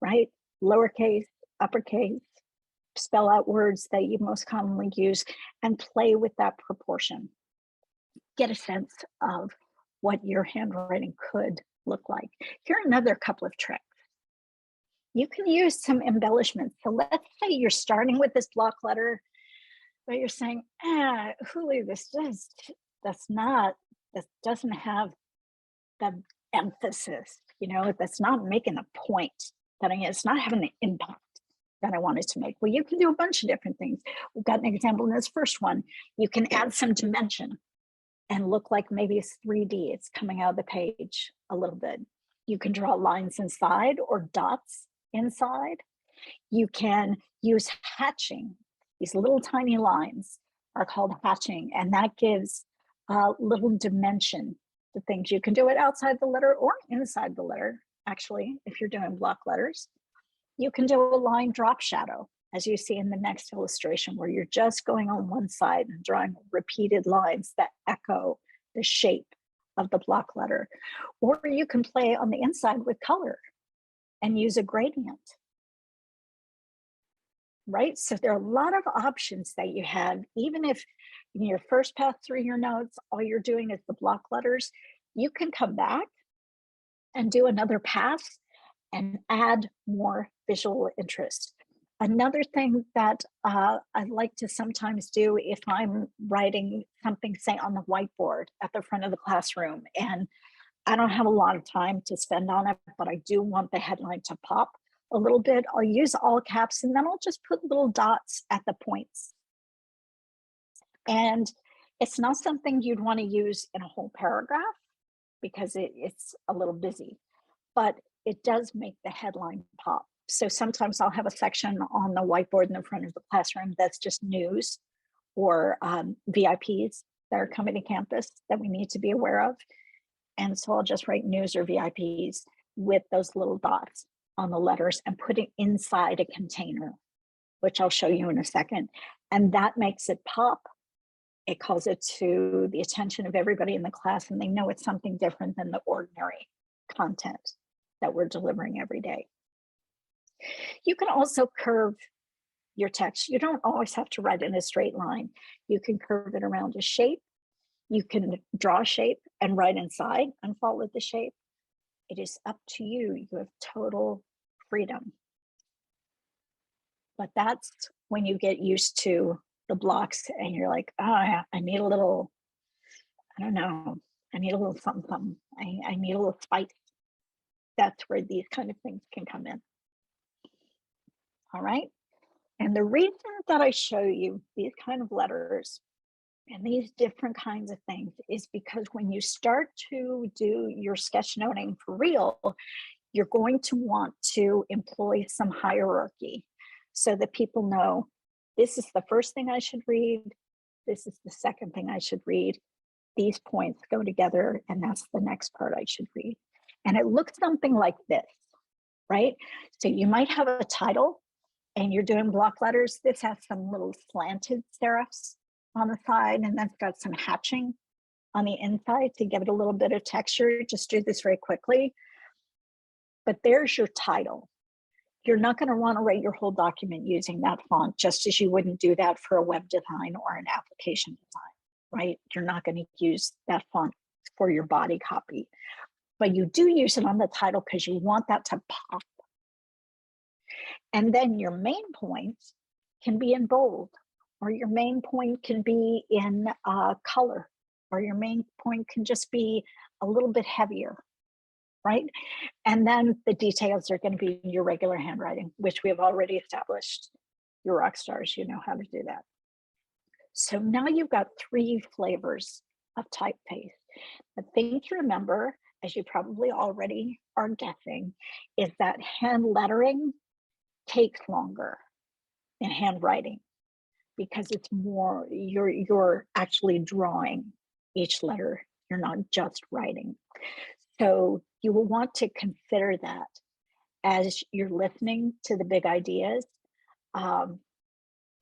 right? Lowercase, uppercase, spell out words that you most commonly use and play with that proportion. Get a sense of what your handwriting could look like. Here are another couple of tricks. You can use some embellishments. So let's say you're starting with this block letter, but you're saying, Huli, this doesn't have the emphasis, that's not making a point, it's not having the impact that I wanted to make. Well, you can do a bunch of different things. We've got an example in this first one. You can add some dimension and look like maybe it's 3D. It's coming out of the page a little bit. You can draw lines inside or dots inside. You can use hatching. These little tiny lines are called hatching, and that gives a little dimension to things. You can do it outside the letter or inside the letter, actually, if you're doing block letters. You can do a line drop shadow, as you see in the next illustration, where you're just going on one side and drawing repeated lines that echo the shape of the block letter. Or you can play on the inside with color and use a gradient, right? So there are a lot of options that you have. Even if in your first pass through your notes, all you're doing is the block letters, you can come back and do another pass and add more visual interest. Another thing that I like to sometimes do if I'm writing something, say on the whiteboard at the front of the classroom, and I don't have a lot of time to spend on it, but I do want the headline to pop a little bit, I'll use all caps and then I'll just put little dots at the points. And it's not something you'd want to use in a whole paragraph because it's a little busy, but it does make the headline pop. So sometimes I'll have a section on the whiteboard in the front of the classroom that's just news or VIPs that are coming to campus that we need to be aware of. And so I'll just write news or VIPs with those little dots on the letters and put it inside a container, which I'll show you in a second. And that makes it pop. It calls it to the attention of everybody in the class, and they know it's something different than the ordinary content that we're delivering every day. You can also curve your text. You don't always have to write in a straight line. You can curve it around a shape. You can draw a shape and write inside and follow the shape. It is up to you. You have total freedom. But that's when you get used to the blocks and you're like, oh, I need a little, I don't know, I need a little something, something. I need a little spice. That's where these kind of things can come in. All right. And the reason that I show you these kind of letters and these different kinds of things is because when you start to do your sketchnoting for real, you're going to want to employ some hierarchy so that people know this is the first thing I should read. This is the second thing I should read. These points go together and that's the next part I should read. And it looks something like this, right? So you might have a title and you're doing block letters. This has some little slanted serifs on the side, and that's got some hatching on the inside to give it a little bit of texture. Just do this very quickly. But there's your title. You're not going to want to write your whole document using that font, just as you wouldn't do that for a web design or an application design, right? You're not going to use that font for your body copy, but you do use it on the title because you want that to pop. And then your main point can be in bold, or your main point can be in color, or your main point can just be a little bit heavier, right? And then the details are going to be in your regular handwriting, which we have already established. You're rock stars, you know how to do that. So now you've got 3 flavors of typeface. The thing to remember, as you probably already are guessing, is that hand lettering takes longer than handwriting because it's more, you're actually drawing each letter. You're not just writing. So you will want to consider that as you're listening to the big ideas. And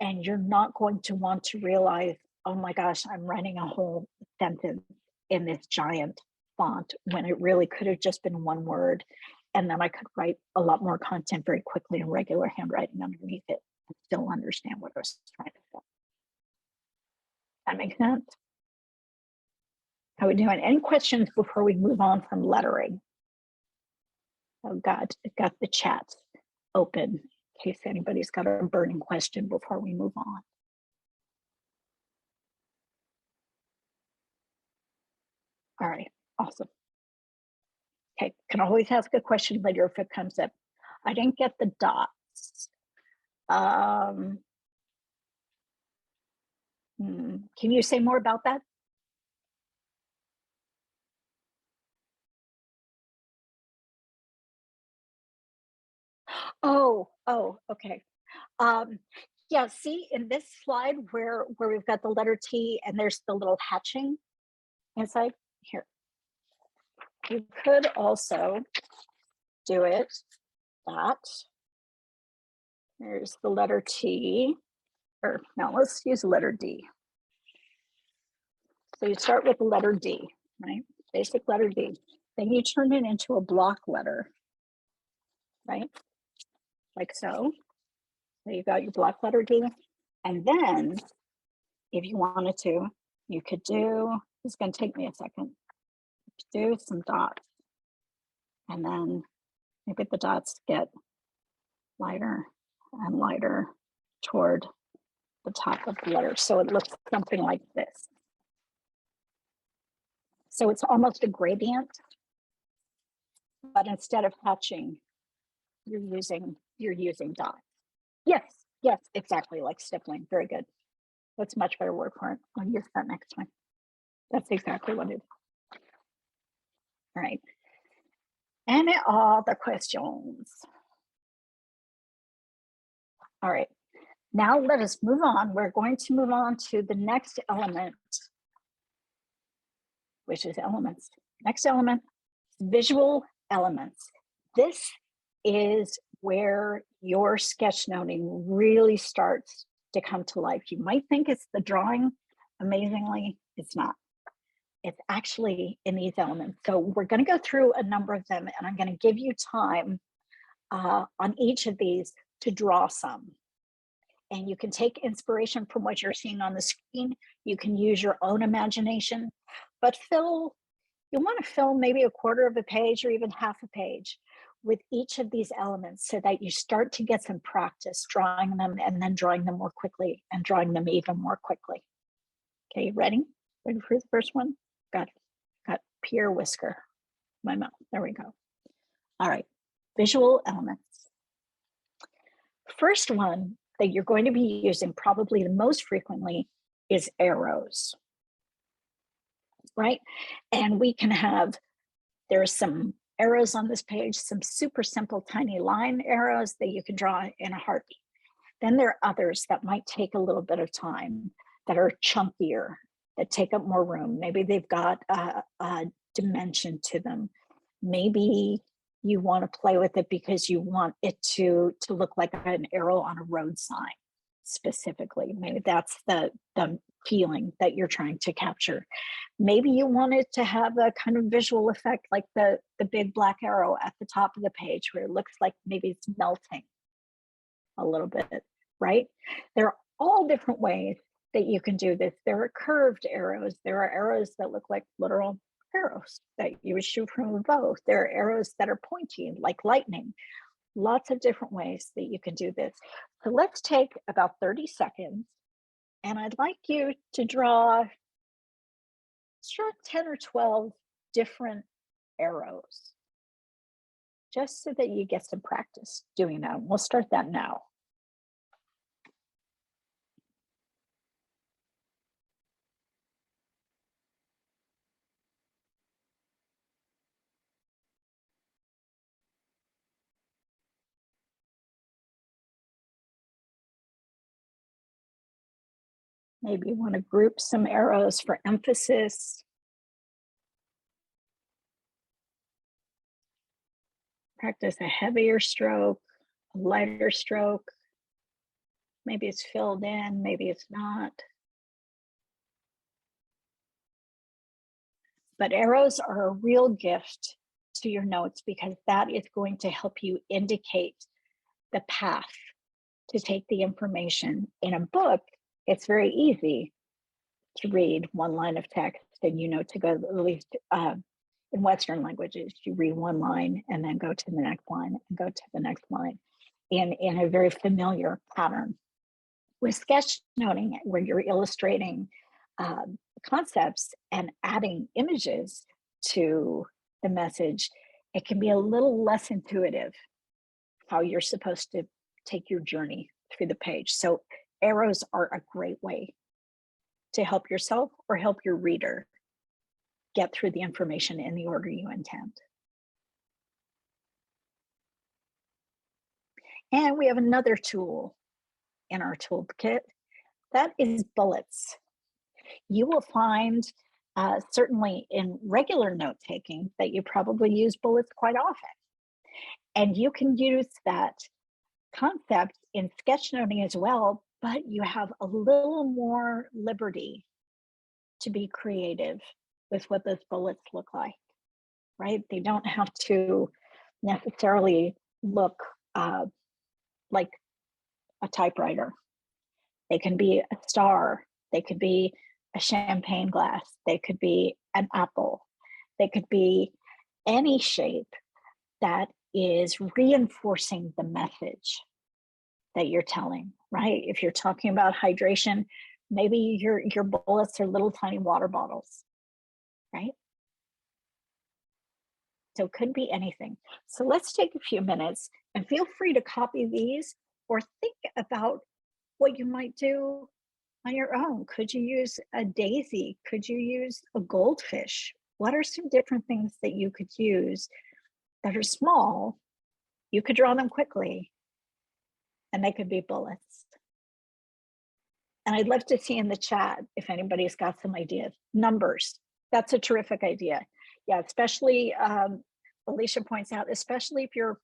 you're not going to want to realize, oh my gosh, I'm writing a whole sentence in this giant font when it really could have just been one word. And then I could write a lot more content very quickly in regular handwriting underneath it and still understand what I was trying to say. That makes sense? How are we doing? Any questions before we move on from lettering? Oh God, I've got the chat open in case anybody's got a burning question before we move on. All right, awesome. Okay, can always ask a question later if it comes up. I didn't get the dots. Can you say more about that? Oh, okay. Yeah, see in this slide where we've got the letter T and there's the little hatching inside here. You could also do it that. There's the letter T, or now let's use the letter D. So you start with the letter D, right? Basic letter D. Then you turn it into a block letter, right? Like so. So you got your block letter D. And then if you wanted to, you could do, it's going to take me a second, do some dots. And then maybe the dots get lighter. and lighter toward the top of the letter. So it looks something like this. So it's almost a gradient, but instead of hatching, you're using dots. Yes, yes, exactly, like stippling. Very good. That's a much better word for it. I'll use that next time. That's exactly what it is. All right. Any other questions? All right. Now let us move on. We're going to move on to the next element, which is elements. Next element, visual elements. This is where your sketchnoting really starts to come to life. You might think it's the drawing. Amazingly, it's not. It's actually in these elements. So we're going to go through a number of them, and I'm going to give you time on each of these to draw some. And you can take inspiration from what you're seeing on the screen. You can use your own imagination, but you want to fill maybe a quarter of a page or even half a page with each of these elements so that you start to get some practice drawing them and then drawing them more quickly and drawing them even more quickly. Okay, you ready? Ready for the first one? Got Pier whisker. My mouth. There we go. All right, visual elements. First one that you're going to be using probably the most frequently is arrows, right? And we can have, there's some arrows on this page, some super simple tiny line arrows that you can draw in a heartbeat. Then there are others that might take a little bit of time, that are chunkier, that take up more room. Maybe they've got a dimension to them. Maybe you want to play with it because you want it to look like an arrow on a road sign specifically. Maybe that's the feeling that you're trying to capture. Maybe you want it to have a kind of visual effect like the big black arrow at the top of the page where it looks like maybe it's melting a little bit, right? There are all different ways that you can do this. There are curved arrows. There are arrows that look like literal arrows that you would shoot from a bow. There are arrows that are pointy, like lightning. Lots of different ways that you can do this. So let's take about 30 seconds, and I'd like you to draw 10 or 12 different arrows, just so that you get some practice doing that. We'll start that now. Maybe you want to group some arrows for emphasis. Practice a heavier stroke, a lighter stroke. Maybe it's filled in, maybe it's not. But arrows are a real gift to your notes because that is going to help you indicate the path to take the information. In a book, it's very easy to read one line of text and you know to go, at least in Western languages, you read one line and then go to the next line and go to the next line in a very familiar pattern. With sketchnoting, where you're illustrating concepts and adding images to the message, it can be a little less intuitive how you're supposed to take your journey through the page. So arrows are a great way to help yourself or help your reader get through the information in the order you intend. And we have another tool in our toolkit, that is bullets. You will find certainly in regular note taking that you probably use bullets quite often. And you can use that concept in sketchnoting as well, but you have a little more liberty to be creative with what those bullets look like, right? They don't have to necessarily look like a typewriter. They can be a star, they could be a champagne glass, they could be an apple, they could be any shape that is reinforcing the message that you're telling, right? If you're talking about hydration, maybe your bullets are little tiny water bottles, right? So it could be anything. So let's take a few minutes and feel free to copy these or think about what you might do on your own. Could you use a daisy? Could you use a goldfish? What are some different things that you could use that are small? You could draw them quickly and they could be bullets. And I'd love to see in the chat if anybody's got some ideas. Numbers, that's a terrific idea. Yeah, especially Alicia points out, especially if you're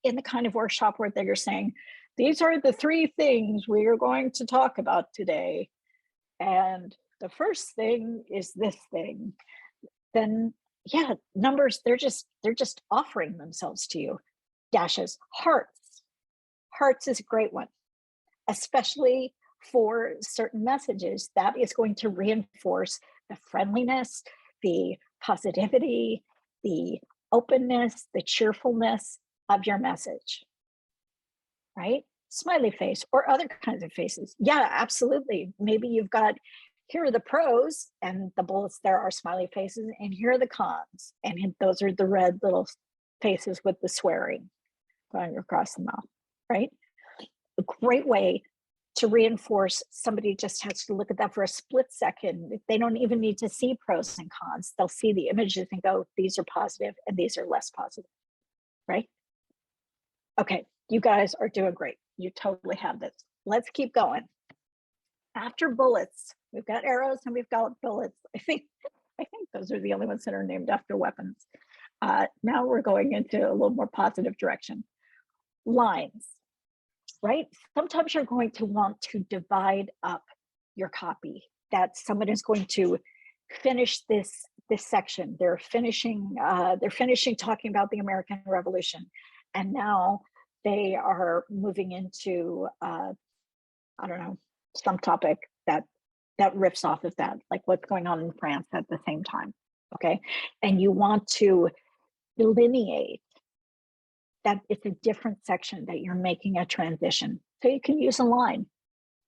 in the kind of workshop where they're saying, these are the 3 things we are going to talk about today. And the first thing is this thing. Then yeah, numbers, they're just offering themselves to you. Dashes, hearts. Hearts is a great one, especially for certain messages. That is going to reinforce the friendliness, the positivity, the openness, the cheerfulness of your message, right? Smiley face or other kinds of faces. Yeah, absolutely. Maybe you've got, here are the pros, and the bullets there are smiley faces, and here are the cons, and those are the red little faces with the swearing going across the mouth, right? A great way to reinforce. Somebody just has to look at that for a split second. They don't even need to see pros and cons. They'll see the images and go, these are positive and these are less positive, right? Okay, you guys are doing great. You totally have this. Let's keep going. After bullets, we've got arrows and we've got bullets. I think those are the only ones that are named after weapons. Now we're going into a little more positive direction. Lines, right? Sometimes you're going to want to divide up your copy, that someone is going to finish this section. They're finishing talking about the American Revolution, and now they are moving into I don't know, some topic that riffs off of that, like what's going on in France at the same time. Okay, and you want to delineate that it's a different section, that you're making a transition. So you can use a line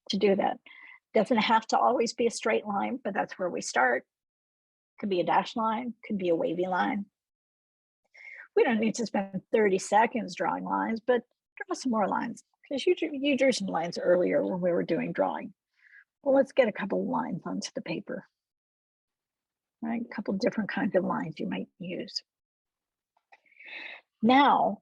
to do that. Doesn't have to always be a straight line, but that's where we start. Could be a dash line, could be a wavy line. We don't need to spend 30 seconds drawing lines, but draw some more lines, because you drew some lines earlier when we were doing drawing. Well, let's get a couple of lines onto the paper. Right, a couple different kinds of lines you might use. Now,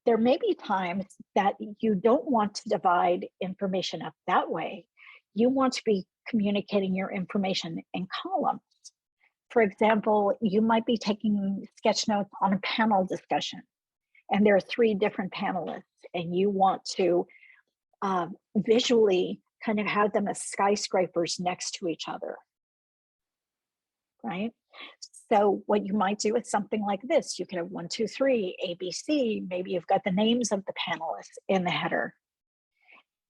there may be times that you don't want to divide information up that way. You want to be communicating your information in columns. For example, you might be taking sketch notes on a panel discussion, and there are 3 different panelists, and you want to visually kind of have them as skyscrapers next to each other, right? So what you might do is something like this. You could have 1, 2, 3, ABC. Maybe you've got the names of the panelists in the header.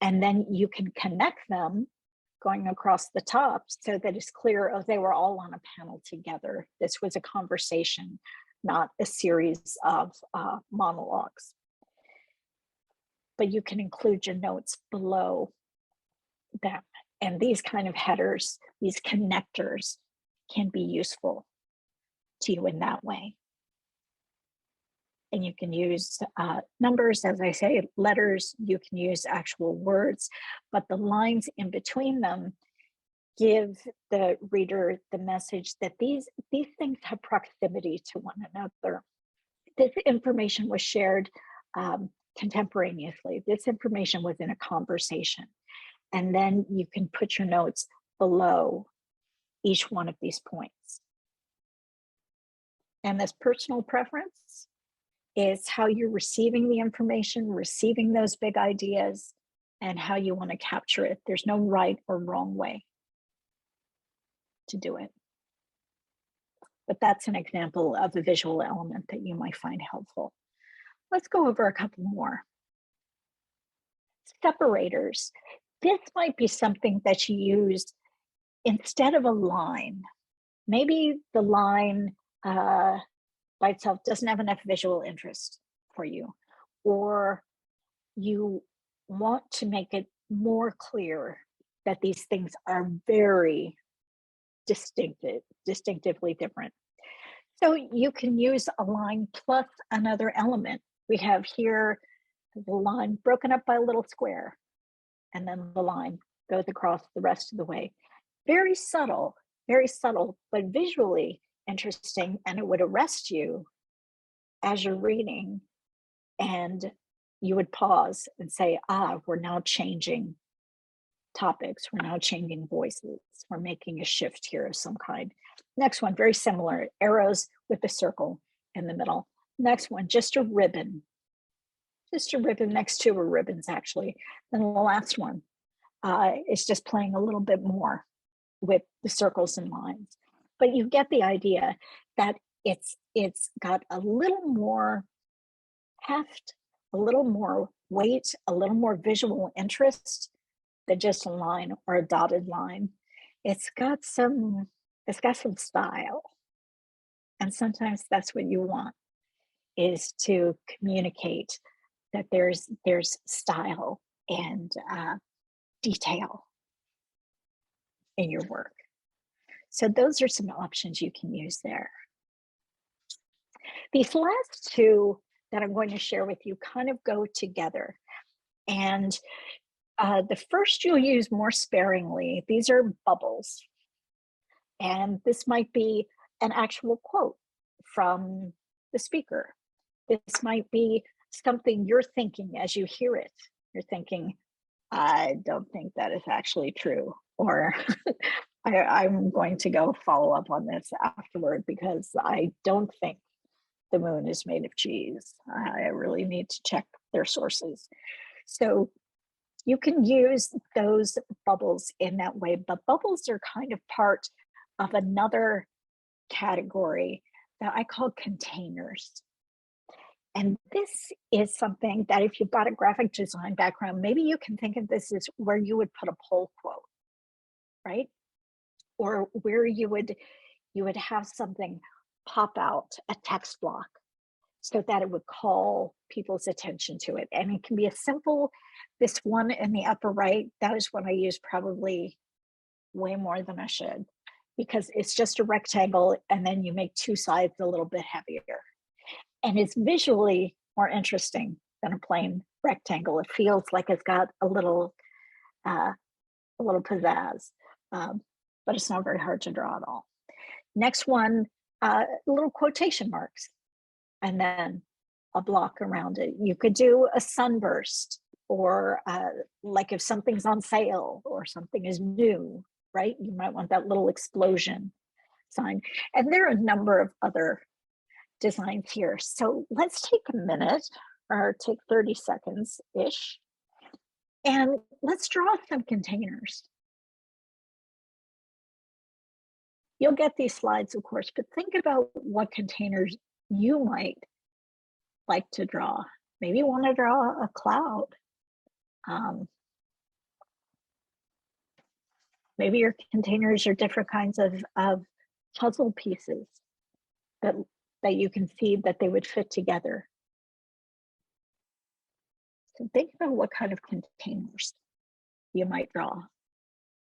And then you can connect them going across the top so that it's clear, oh, they were all on a panel together. This was a conversation, not a series of monologues. But you can include your notes below them. And these kind of headers, these connectors, can be useful to you in that way. And you can use numbers, as I say, letters, you can use actual words, but the lines in between them give the reader the message that these things have proximity to one another. This information was shared contemporaneously. This information was in a conversation. And then you can put your notes below each one of these points. And this personal preference is how you're receiving the information, receiving those big ideas, and how you want to capture it. There's no right or wrong way to do it. But that's an example of a visual element that you might find helpful. Let's go over a couple more. Separators. This might be something that you use instead of a line. Maybe the line by itself doesn't have enough visual interest for you, or you want to make it more clear that these things are very distinctively different. So you can use a line plus another element. We have here the line broken up by a little square, and then the line goes across the rest of the way. Very subtle, but visually interesting, and it would arrest you as you're reading, and you would pause and say, we're now changing topics, we're now changing voices, we're making a shift here of some kind. Next one, very similar, arrows with a circle in the middle. Next one, just a ribbon next to a ribbons actually. Then the last one is just playing a little bit more with the circles and lines. But you get the idea that it's got a little more heft, a little more weight, a little more visual interest than just a line or a dotted line. It's got some style. And sometimes that's what you want, is to communicate that there's style and detail in your work. So those are some options you can use there. These last two that I'm going to share with you kind of go together. And the first you'll use more sparingly. These are bubbles. And this might be an actual quote from the speaker. This might be something you're thinking as you hear it. You're thinking, I don't think that is actually true, or I'm going to go follow up on this afterward because I don't think the moon is made of cheese. I really need to check their sources. So you can use those bubbles in that way, but bubbles are kind of part of another category that I call containers. And this is something that if you've got a graphic design background, maybe you can think of this as where you would put a poll quote, right? Or where you would have something pop out, a text block, so that it would call people's attention to it. And it can be as simple, this one in the upper right, that is what I use probably way more than I should, because it's just a rectangle and then you make two sides a little bit heavier. And it's visually more interesting than a plain rectangle. It feels like it's got a little pizzazz, but it's not very hard to draw at all. Next one, little quotation marks, and then a block around it. You could do a sunburst, or like if something's on sale or something is new, right? You might want that little explosion sign. And there are a number of other designs here. So let's take a minute, or take 30 seconds-ish, and let's draw some containers. You'll get these slides, of course, but think about what containers you might like to draw. Maybe you want to draw a cloud. Maybe your containers are different kinds of puzzle pieces that you can see that they would fit together. So think about what kind of containers you might draw.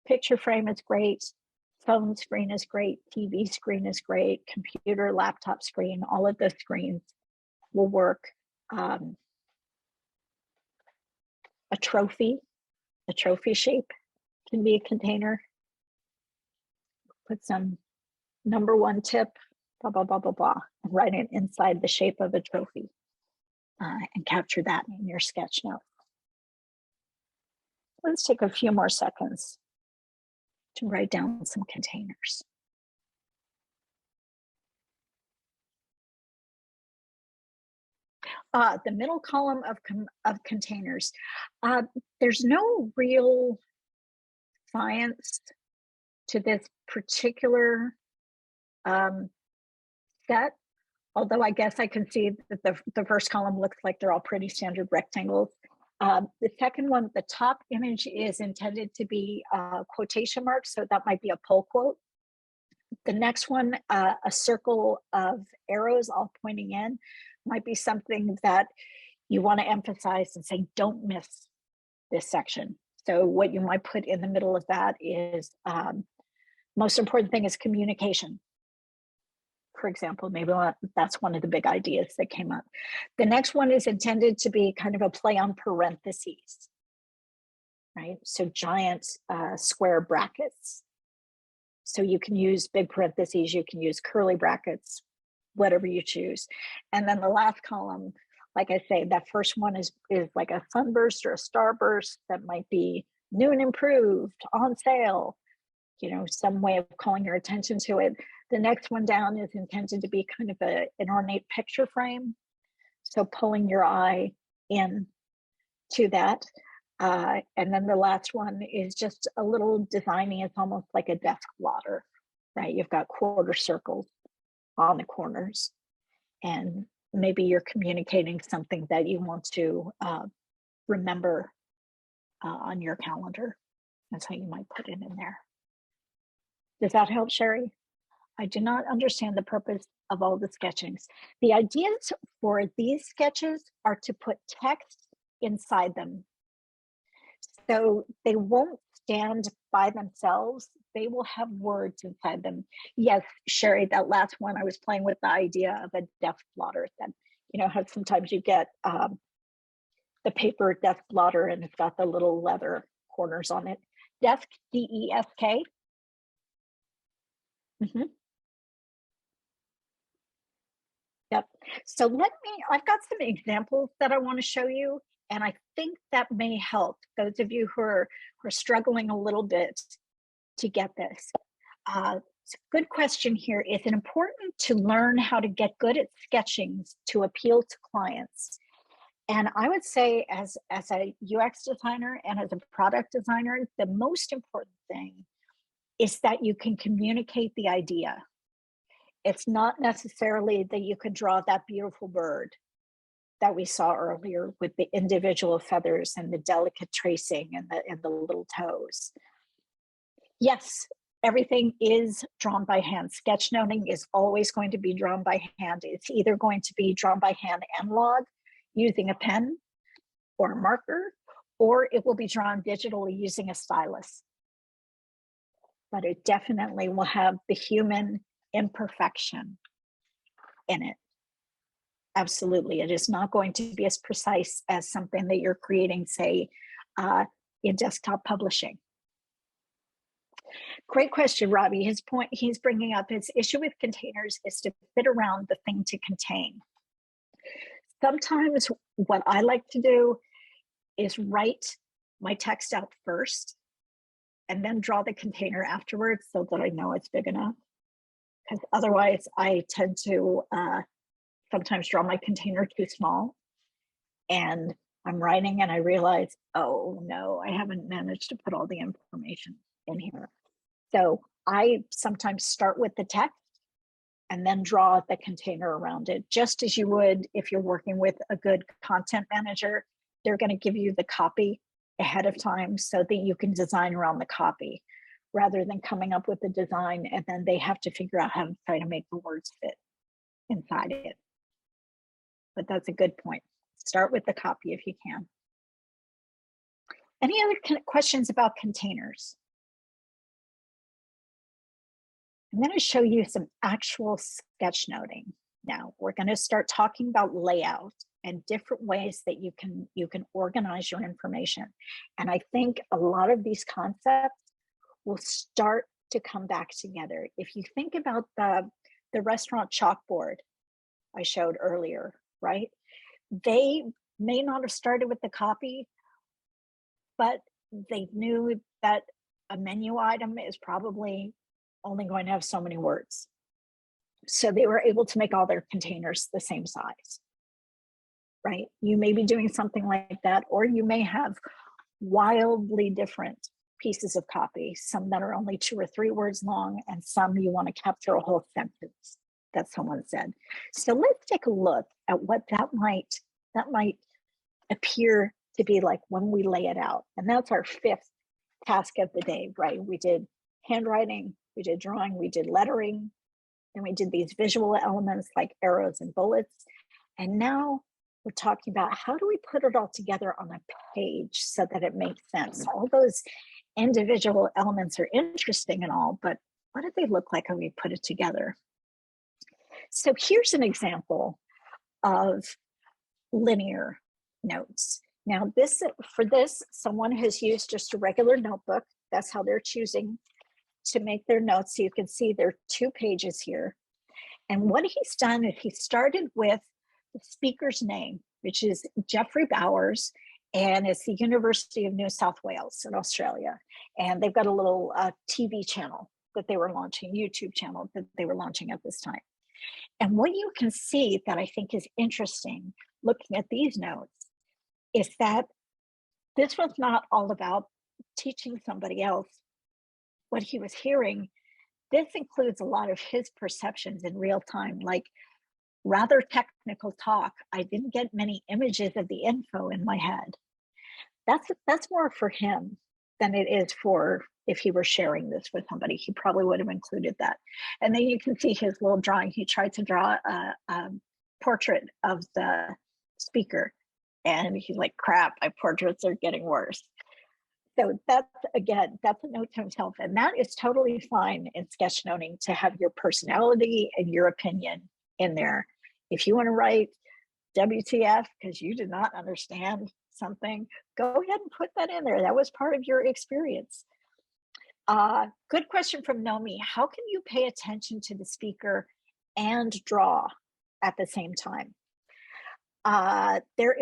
Picture frame is great. Phone screen is great. TV screen is great. Computer, laptop screen, all of those screens will work. A trophy shape can be a container. Put some number one tip, blah, blah, blah, blah, blah, and write it inside the shape of a trophy, and capture that in your sketch note. Let's take a few more seconds to write down some containers. The middle column of containers. There's no real science to this particular set, although I guess I can see that the first column looks like they're all pretty standard rectangles. The second one, the top image is intended to be quotation marks, so that might be a poll quote. The next one, a circle of arrows all pointing in, might be something that you want to emphasize and say, don't miss this section. So what you might put in the middle of that is most important thing is communication. For example, maybe that's one of the big ideas that came up. The next one is intended to be kind of a play on parentheses, right? So giant square brackets. So you can use big parentheses, you can use curly brackets, whatever you choose. And then the last column, like I say, that first one is like a sunburst or a starburst that might be new and improved, on sale, you know, some way of calling your attention to it. The next one down is intended to be kind of an ornate picture frame. So pulling your eye in to that. And then the last one is just a little designy. It's almost like a desk blotter, right? You've got quarter circles on the corners, and maybe you're communicating something that you want to remember on your calendar. That's how you might put it in there. Does that help, Sherry? I do not understand the purpose of all the sketchings. The ideas for these sketches are to put text inside them. So they won't stand by themselves. They will have words inside them. Yes, Sherry, that last one, I was playing with the idea of a desk blotter that, you know, how sometimes you get the paper desk blotter and it's got the little leather corners on it. Desk, D-E-S-K. Yep. So I've got some examples that I want to show you, and I think that may help those of you who are struggling a little bit to get this. It's a good question here. Is it important to learn how to get good at sketching to appeal to clients? And I would say as a UX designer and as a product designer, the most important thing is that you can communicate the idea. It's not necessarily that you could draw that beautiful bird that we saw earlier with the individual feathers and the delicate tracing and the little toes. Yes, everything is drawn by hand. Sketchnoting is always going to be drawn by hand. It's either going to be drawn by hand analog using a pen or a marker, or it will be drawn digitally using a stylus. But it definitely will have the human imperfection in it. Absolutely. It is not going to be as precise as something that you're creating, say, in desktop publishing. Great question, Robbie. His point he's bringing up, his issue with containers is to fit around the thing to contain. Sometimes what I like to do is write my text out first and then draw the container afterwards so that I know it's big enough. Because otherwise I tend to sometimes draw my container too small, and I'm writing and I realize, oh no, I haven't managed to put all the information in here. So I sometimes start with the text and then draw the container around it, just as you would if you're working with a good content manager. They're going to give you the copy ahead of time so that you can design around the copy, rather than coming up with the design and then they have to figure out how to try to make the words fit inside it. But that's a good point. Start with the copy if you can. Any other questions about containers? I'm going to show you some actual sketchnoting. Now we're going to start talking about layout and different ways that you can organize your information. And I think a lot of these concepts will start to come back together. If you think about the restaurant chalkboard I showed earlier, right? They may not have started with the copy, but they knew that a menu item is probably only going to have so many words. So they were able to make all their containers the same size, right? You may be doing something like that, or you may have wildly different pieces of copy, some that are only 2 or 3 words long, and some you want to capture a whole sentence that someone said. So let's take a look at what that might appear to be like when we lay it out. And that's our 5th task of the day, right? We did handwriting, we did drawing, we did lettering, and we did these visual elements like arrows and bullets. And now we're talking about how do we put it all together on a page so that it makes sense. All those individual elements are interesting and all, but what do they look like when we put it together? So here's an example of linear notes. Now for this, someone has used just a regular notebook. That's how they're choosing to make their notes. So you can see there are 2 pages here. And what he's done is he started with the speaker's name, which is Jeffrey Bowers, and it's the University of New South Wales in Australia. And they've got a little TV channel that they were launching, YouTube channel that they were launching at this time. And what you can see that I think is interesting looking at these notes is that this was not all about teaching somebody else what he was hearing. This includes a lot of his perceptions in real time, like rather technical talk. I didn't get many images of the info in my head. That's more for him than it is for if he were sharing this with somebody. He probably would have included that. And then you can see his little drawing. He tried to draw a portrait of the speaker, and he's like, crap, my portraits are getting worse. So that's a note to himself. And that is totally fine in sketchnoting to have your personality and your opinion in there. If you want to write WTF because you did not understand something, go ahead and put that in there. That was part of your experience. Good question from Nomi. How can you pay attention to the speaker and draw at the same time? There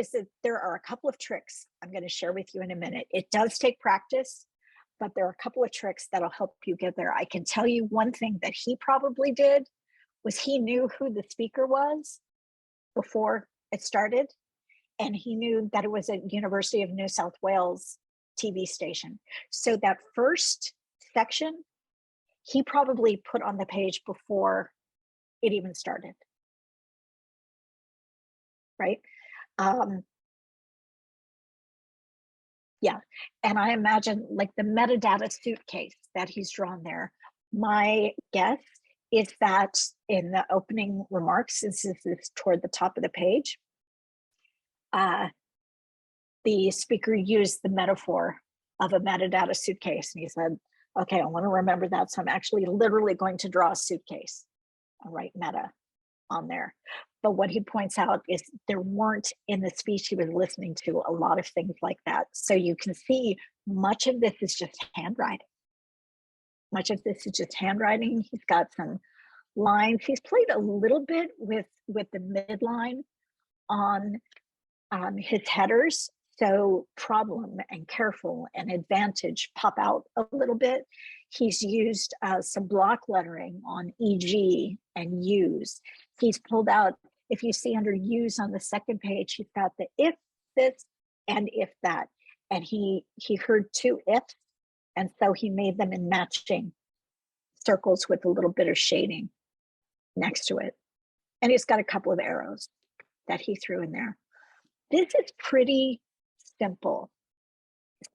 are a couple of tricks I'm going to share with you in a minute. It does take practice, but there are a couple of tricks that'll help you get there. I can tell you one thing that he probably did was he knew who the speaker was before it started, and he knew that it was a University of New South Wales TV station. So that first section, he probably put on the page before it even started. Right? Yeah, and I imagine like the metadata suitcase that he's drawn there. My guess is that in the opening remarks, since this is toward the top of the page, the speaker used the metaphor of a metadata suitcase, and he said, okay, I want to remember that, so I'm actually literally going to draw a suitcase and write meta on there. But what he points out is there weren't in the speech he was listening to a lot of things like that. So you can see much of this is just handwriting. Much of this is just handwriting. He's got some lines. He's played a little bit with the midline on his headers. So problem and careful and advantage pop out a little bit. He's used some block lettering on EG and use. He's pulled out, if you see under use on the second page, he's got the if this and if that. And he heard 2 ifs, and so he made them in matching circles with a little bit of shading next to it. And he's got a couple of arrows that he threw in there. This is pretty simple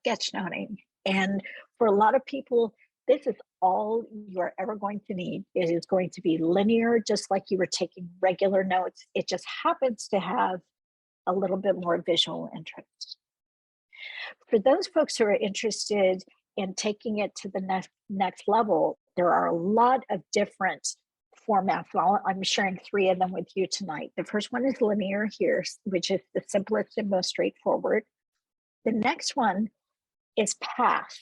sketchnoting. And for a lot of people, this is all you're ever going to need. It is going to be linear, just like you were taking regular notes. It just happens to have a little bit more visual interest. For those folks who are interested in taking it to the next level, there are a lot of different formats. Well, I'm sharing 3 of them with you tonight. The first one is linear here, which is the simplest and most straightforward. The next one is path.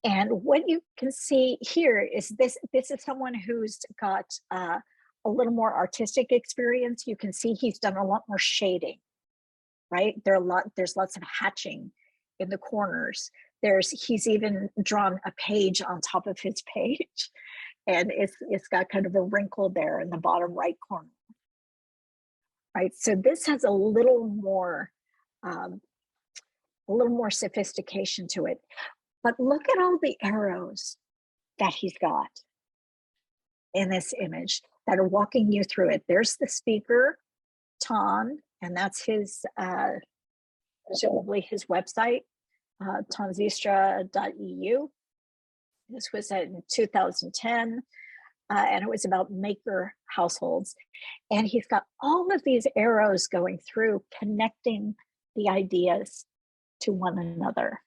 And what you can see here is this is someone who's got a little more artistic experience. You can see he's done a lot more shading, right? There's lots of hatching in the corners. He's even drawn a page on top of his page, and it's got kind of a wrinkle there in the bottom right corner, right? So this has a little more sophistication to it. But look at all the arrows that he's got in this image that are walking you through it. There's the speaker, Ton, and that's his, presumably his website, tonzistra.eu. This was in 2010. and it was about maker households. And he's got all of these arrows going through, connecting the ideas to one another.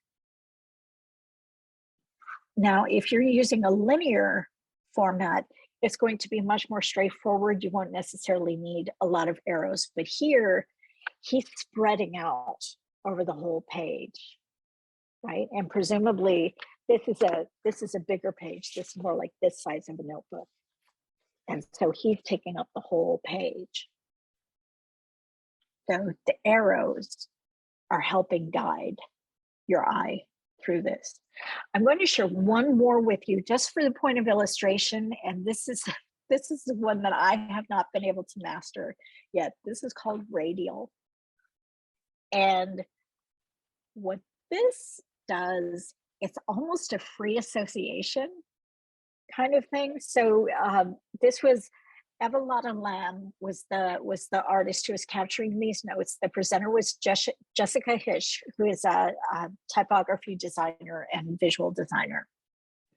Now, if you're using a linear format, it's going to be much more straightforward. You won't necessarily need a lot of arrows, but here he's spreading out over the whole page, right? And presumably this is a bigger page. This is more like this size of a notebook. And so he's taking up the whole page. So the arrows are helping guide your eye through this. I'm going to share one more with you just for the point of illustration. And this is the one that I have not been able to master yet. This is called radial. And what this does, it's almost a free association kind of thing. So this was Evelyn Lamb was the artist who was capturing these notes. The presenter was Jessica Hish, who is a typography designer and visual designer.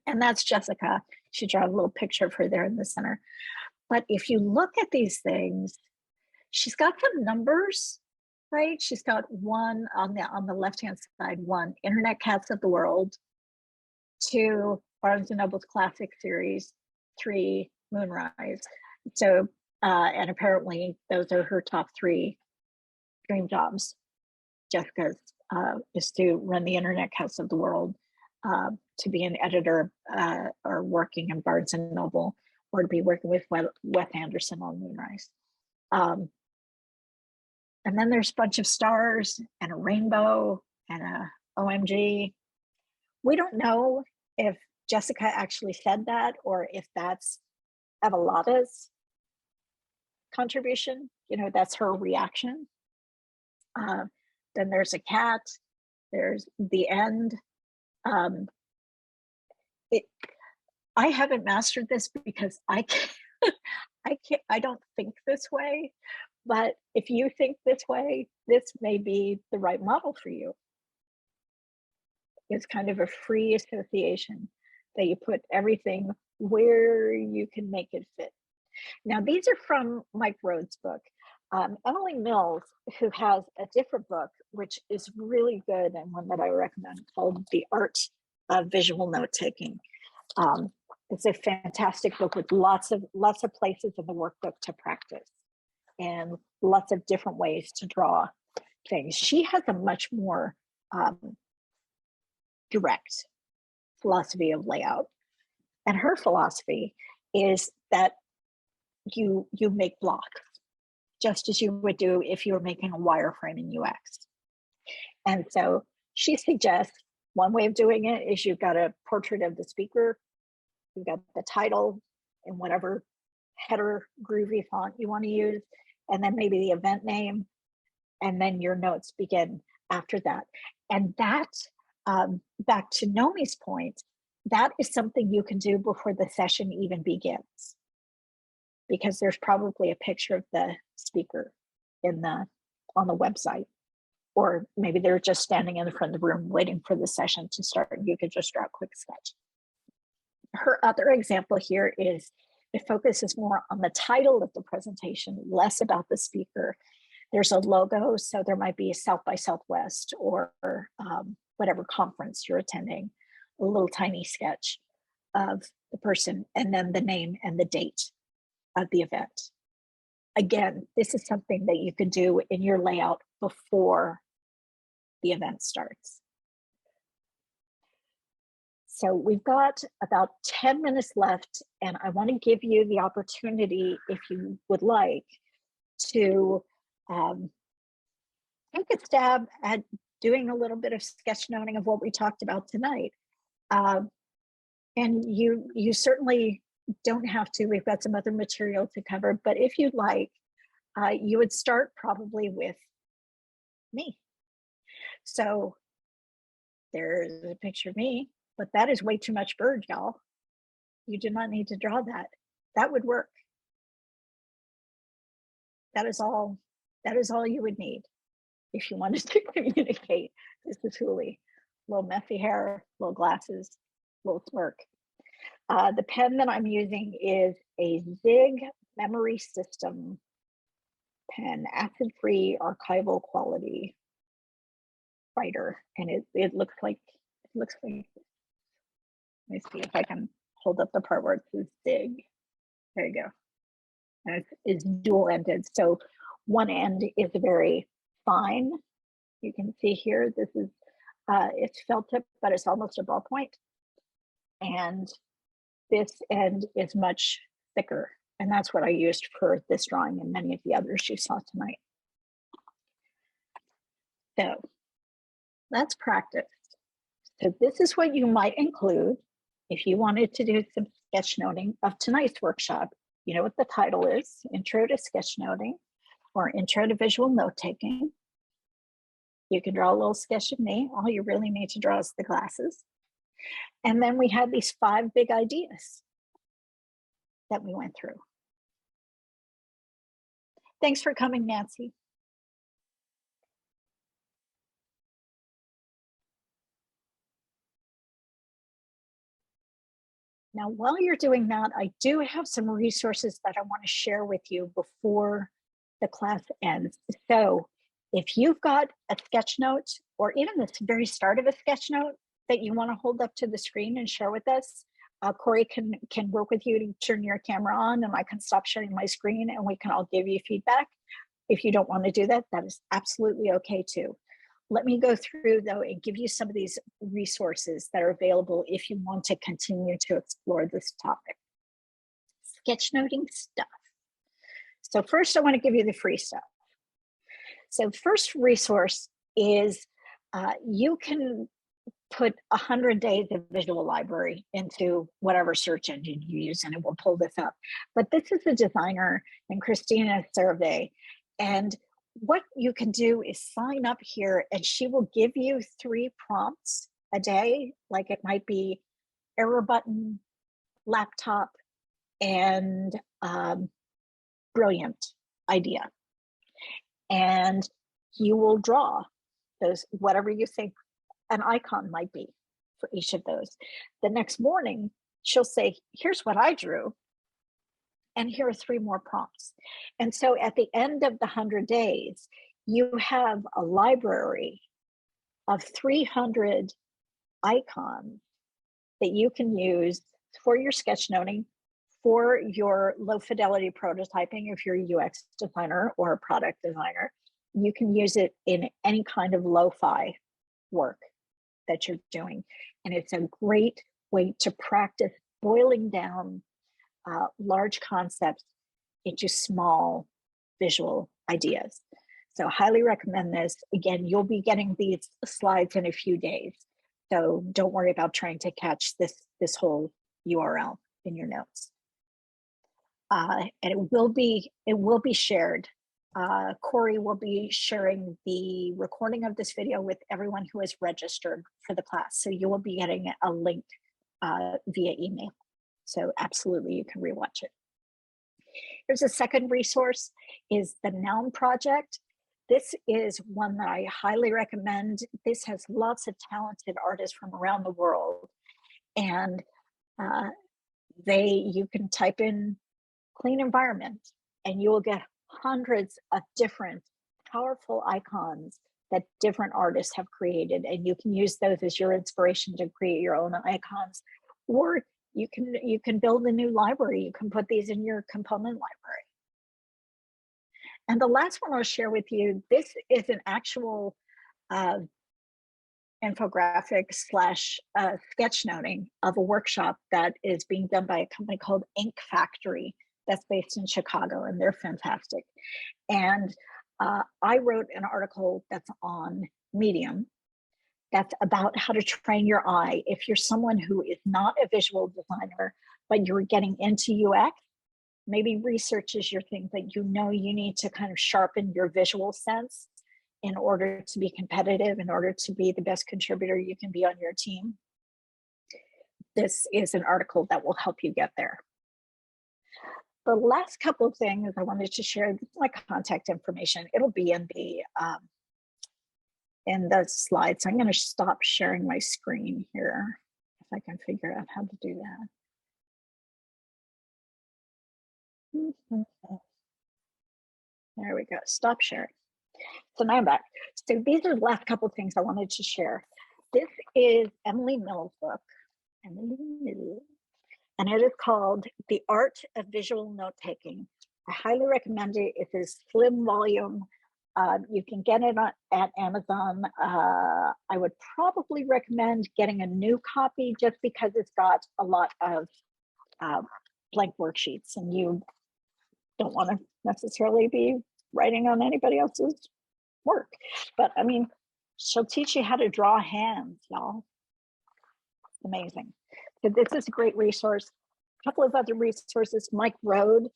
And that's Jessica. She drew a little picture of her there in the center. But if you look at these things, she's got some numbers, right? She's got one on the left-hand side, 1, Internet Cats of the World, 2, Barnes & Noble's Classic Series, 3, Moonrise. So, and apparently those are her top 3 dream jobs. Jessica's is to run the Internet Cats of the World, to be an editor or working in Barnes & Noble, or to be working with Wes Anderson on Moonrise. And then there's a bunch of stars and a rainbow and a OMG. We don't know if Jessica actually said that or if that's Evelada's contribution. You know, that's her reaction. Then there's a cat. There's the end. I haven't mastered this because I don't think this way. But if you think this way, this may be the right model for you. It's kind of a free association that you put everything where you can make it fit. Now, these are from Mike Rhodes' book. Emily Mills, who has a different book, which is really good and one that I recommend, called The Art of Visual Note-Taking. It's a fantastic book with lots of places in the workbook to practice and lots of different ways to draw things. She has a much more direct philosophy of layout. And her philosophy is that you make blocks, just as you would do if you were making a wireframe in UX. And so she suggests one way of doing it is you've got a portrait of the speaker, you've got the title in whatever header groovy font you want to use, and then maybe the event name, and then your notes begin after that. And that, back to Nomi's point, that is something you can do before the session even begins, because there's probably a picture of the speaker on the website, or maybe they're just standing in the front of the room waiting for the session to start. You could just draw a quick sketch. Her other example here is it focuses more on the title of the presentation, less about the speaker. There's a logo, so there might be a South by Southwest or whatever conference you're attending, a little tiny sketch of the person, and then the name and the date of the event. Again, this is something that you could do in your layout before the event starts. So we've got about 10 minutes left, and I want to give you the opportunity, if you would like, to take a stab at doing a little bit of sketchnoting of what we talked about tonight. And you certainly don't have to. We've got some other material to cover, but if you'd like, you would start probably with me. So there's a picture of me, but that is way too much bird, y'all. You do not need to draw that. That would work. That is all you would need if you wanted to communicate. This is Huli. Little messy hair, little glasses, little smirk. The pen that I'm using is a Zig Memory System pen, acid-free, archival quality writer, and it looks like let me see if I can hold up the part where it says Zig. There you go. And it's dual-ended, so one end is very fine. You can see here, this is it's felt tip, but it's almost a ballpoint, and this end is much thicker, and that's what I used for this drawing and many of the others you saw tonight. So let's practice. So this is what you might include if you wanted to do some sketchnoting of tonight's workshop. You know what the title is, Intro to Sketchnoting or Intro to Visual Note-Taking. You can draw a little sketch of me. All you really need to draw is the glasses. And then we had these 5 big ideas that we went through. Thanks for coming, Nancy. Now, while you're doing that, I do have some resources that I want to share with you before the class ends. So if you've got a sketch note or even the very start of a sketch note that you want to hold up to the screen and share with us, Corey can work with you to turn your camera on, and I can stop sharing my screen and we can all give you feedback. If you don't want to do that, that is absolutely okay too. Let me go through though and give you some of these resources that are available if you want to continue to explore this topic. Sketchnoting stuff. So first I want to give you the free stuff. So first resource is you can put 100 days of visual library into whatever search engine you use and it will pull this up. But this is a designer and Christina's survey. And what you can do is sign up here and she will give you 3 prompts a day. Like it might be error button, laptop, and brilliant idea. And you will draw those, whatever you think an icon might be for each of those. The next morning, she'll say, here's what I drew. And here are 3 more prompts. And so at the end of the 100 days, you have a library of 300 icons that you can use for your sketchnoting, for your low fidelity prototyping, if you're a UX designer or a product designer. You can use it in any kind of lo-fi work that you're doing. And it's a great way to practice boiling down large concepts into small visual ideas. So highly recommend this. Again, you'll be getting these slides in a few days. So don't worry about trying to catch this whole URL in your notes. And it will be shared. Corey will be sharing the recording of this video with everyone who is registered for the class. So you will be getting a link via email. So absolutely, you can rewatch it. Here's a second resource, is the Noun Project. This is one that I highly recommend. This has lots of talented artists from around the world. And you can type in clean environment and you will get hundreds of different powerful icons that different artists have created. And you can use those as your inspiration to create your own icons. Or you can build a new library. You can put these in your component library. And the last one I'll share with you, this is an actual infographic slash sketchnoting of a workshop that is being done by a company called Ink Factory that's based in Chicago, and they're fantastic. And I wrote an article that's on Medium that's about how to train your eye. If you're someone who is not a visual designer, but you're getting into UX, maybe research is your thing, but you know you need to kind of sharpen your visual sense in order to be competitive, in order to be the best contributor you can be on your team. This is an article that will help you get there. The last couple of things I wanted to share, this is my contact information. It'll be in the slides. So I'm going to stop sharing my screen here if I can figure out how to do that. There we go. Stop sharing. So now I'm back. So these are the last couple of things I wanted to share. This is Emily Mills' book, Emily Mills, and it is called The Art of Visual Note-Taking. I highly recommend it. It's a slim volume. You can get it at Amazon. I would probably recommend getting a new copy just because it's got a lot of blank worksheets and you don't want to necessarily be writing on anybody else's work. But I mean, she'll teach you how to draw hands, y'all. Amazing. So this is a great resource. A couple of other resources, Mike Road,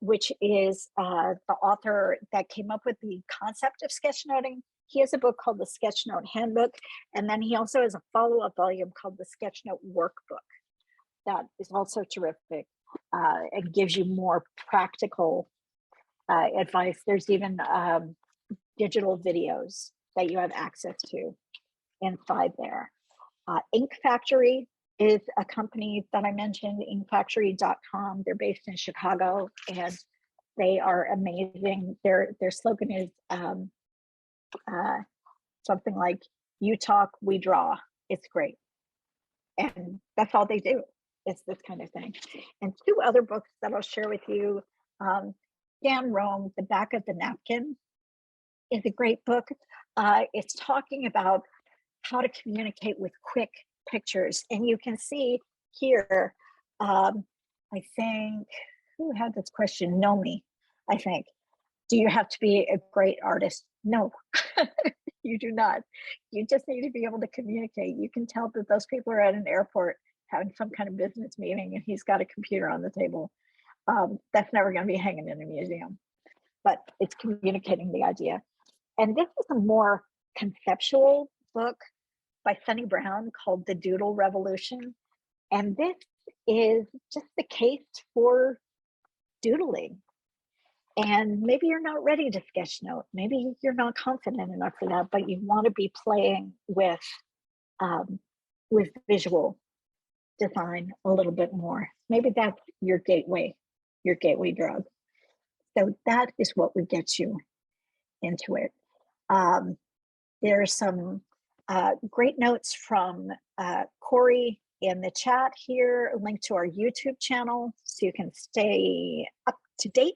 which is the author that came up with the concept of sketchnoting. He has a book called the Sketchnote Handbook, and then he also has a follow-up volume called the Sketchnote Workbook. That is also terrific. It gives you more practical advice. There's even digital videos that you have access to inside there. Ink Factory is a company that I mentioned, inkfactory.com. They're based in Chicago and they are amazing. Their slogan is something like, "You talk, we draw." It's great. And that's all they do. It's this kind of thing. And two other books that I'll share with you. Dan Rome, The Back of the Napkin, is a great book. It's talking about how to communicate with quick pictures. And you can see here, I think, who had this question? Nomi, I think. Do you have to be a great artist? No, you do not. You just need to be able to communicate. You can tell that those people are at an airport having some kind of business meeting and he's got a computer on the table. That's never going to be hanging in a museum, but it's communicating the idea. And this is a more conceptual book by Sunny Brown called The Doodle Revolution. And this is just the case for doodling. And maybe you're not ready to sketchnote. Maybe you're not confident enough for that, but you want to be playing with visual design a little bit more. Maybe that's your gateway drug. So that is what would get you into it. There's some great notes from Corey in the chat here, a link to our YouTube channel so you can stay up to date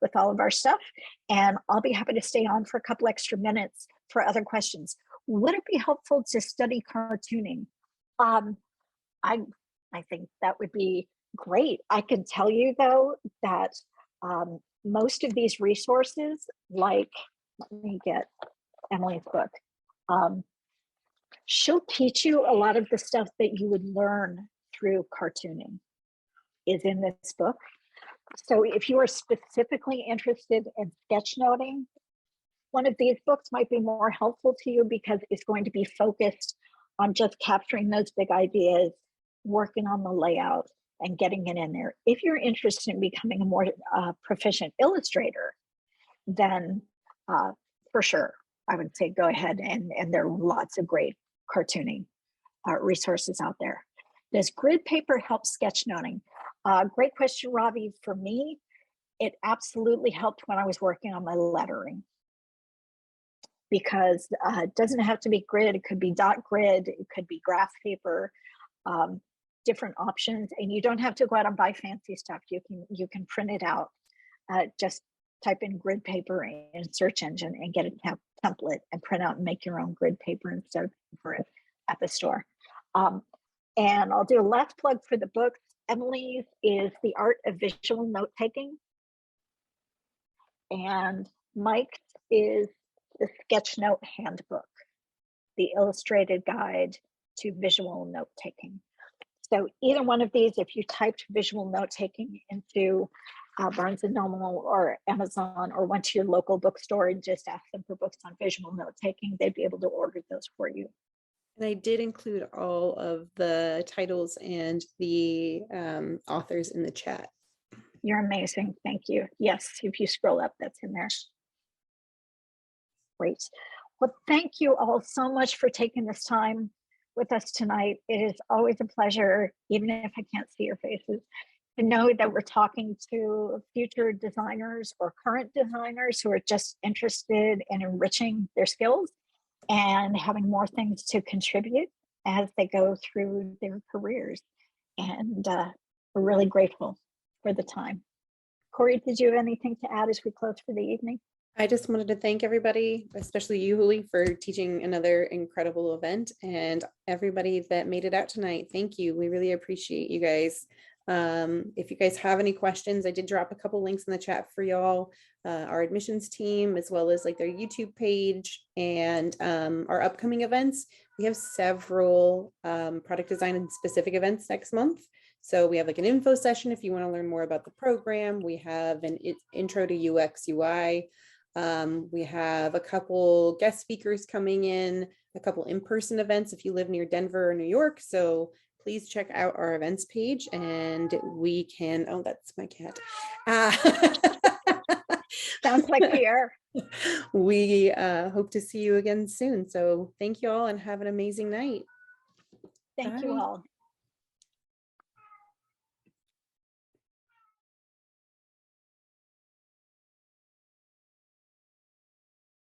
with all of our stuff. And I'll be happy to stay on for a couple extra minutes for other questions. Would it be helpful to study cartooning? I think that would be great. I can tell you though that most of these resources, like, let me get Emily's book. She'll teach you a lot of the stuff that you would learn through cartooning is in this book. So if you are specifically interested in sketchnoting, one of these books might be more helpful to you because it's going to be focused on just capturing those big ideas, working on the layout and getting it in there. If you're interested in becoming a more proficient illustrator, then for sure, I would say go ahead and there are lots of great cartooning resources out there. Does grid paper help sketchnoting? Great question, Ravi. For me, it absolutely helped when I was working on my lettering because it doesn't have to be grid. It could be dot grid. It could be graph paper, different options. And you don't have to go out and buy fancy stuff. You can print it out. Just type in grid paper in search engine and get a template and print out and make your own grid paper instead of for it at the store. And I'll do a last plug for the books. Emily's is The Art of Visual Note-Taking. And Mike's is the Sketchnote Handbook, the illustrated guide to visual note-taking. So either one of these, if you typed visual note-taking into Barnes & Noble or Amazon or went to your local bookstore and just asked them for books on visual note-taking, they'd be able to order those for you. And I did include all of the titles and the authors in the chat. You're amazing. Thank you. Yes, if you scroll up, that's in there. Great. Well, thank you all so much for taking this time with us tonight. It is always a pleasure, even if I can't see your faces, to know that we're talking to future designers or current designers who are just interested in enriching their skills and having more things to contribute as they go through their careers. And we're really grateful for the time. Corey, did you have anything to add as we close for the evening? I just wanted to thank everybody, especially you, Huli, for teaching another incredible event, and everybody that made it out tonight. Thank you. We really appreciate you guys. If you guys have any questions, I did drop a couple links in the chat for y'all, our admissions team, as well as like their YouTube page and our upcoming events. We have several product design and specific events next month. So we have like an info session if you want to learn more about the program. We have an intro to UX UI. We have a couple guest speakers coming in, a couple in-person events if you live near Denver or New York. So please check out our events page and we can, oh, that's my cat. Sounds like Pierre. We hope to see you again soon. So thank you all and have an amazing night. Thank you all.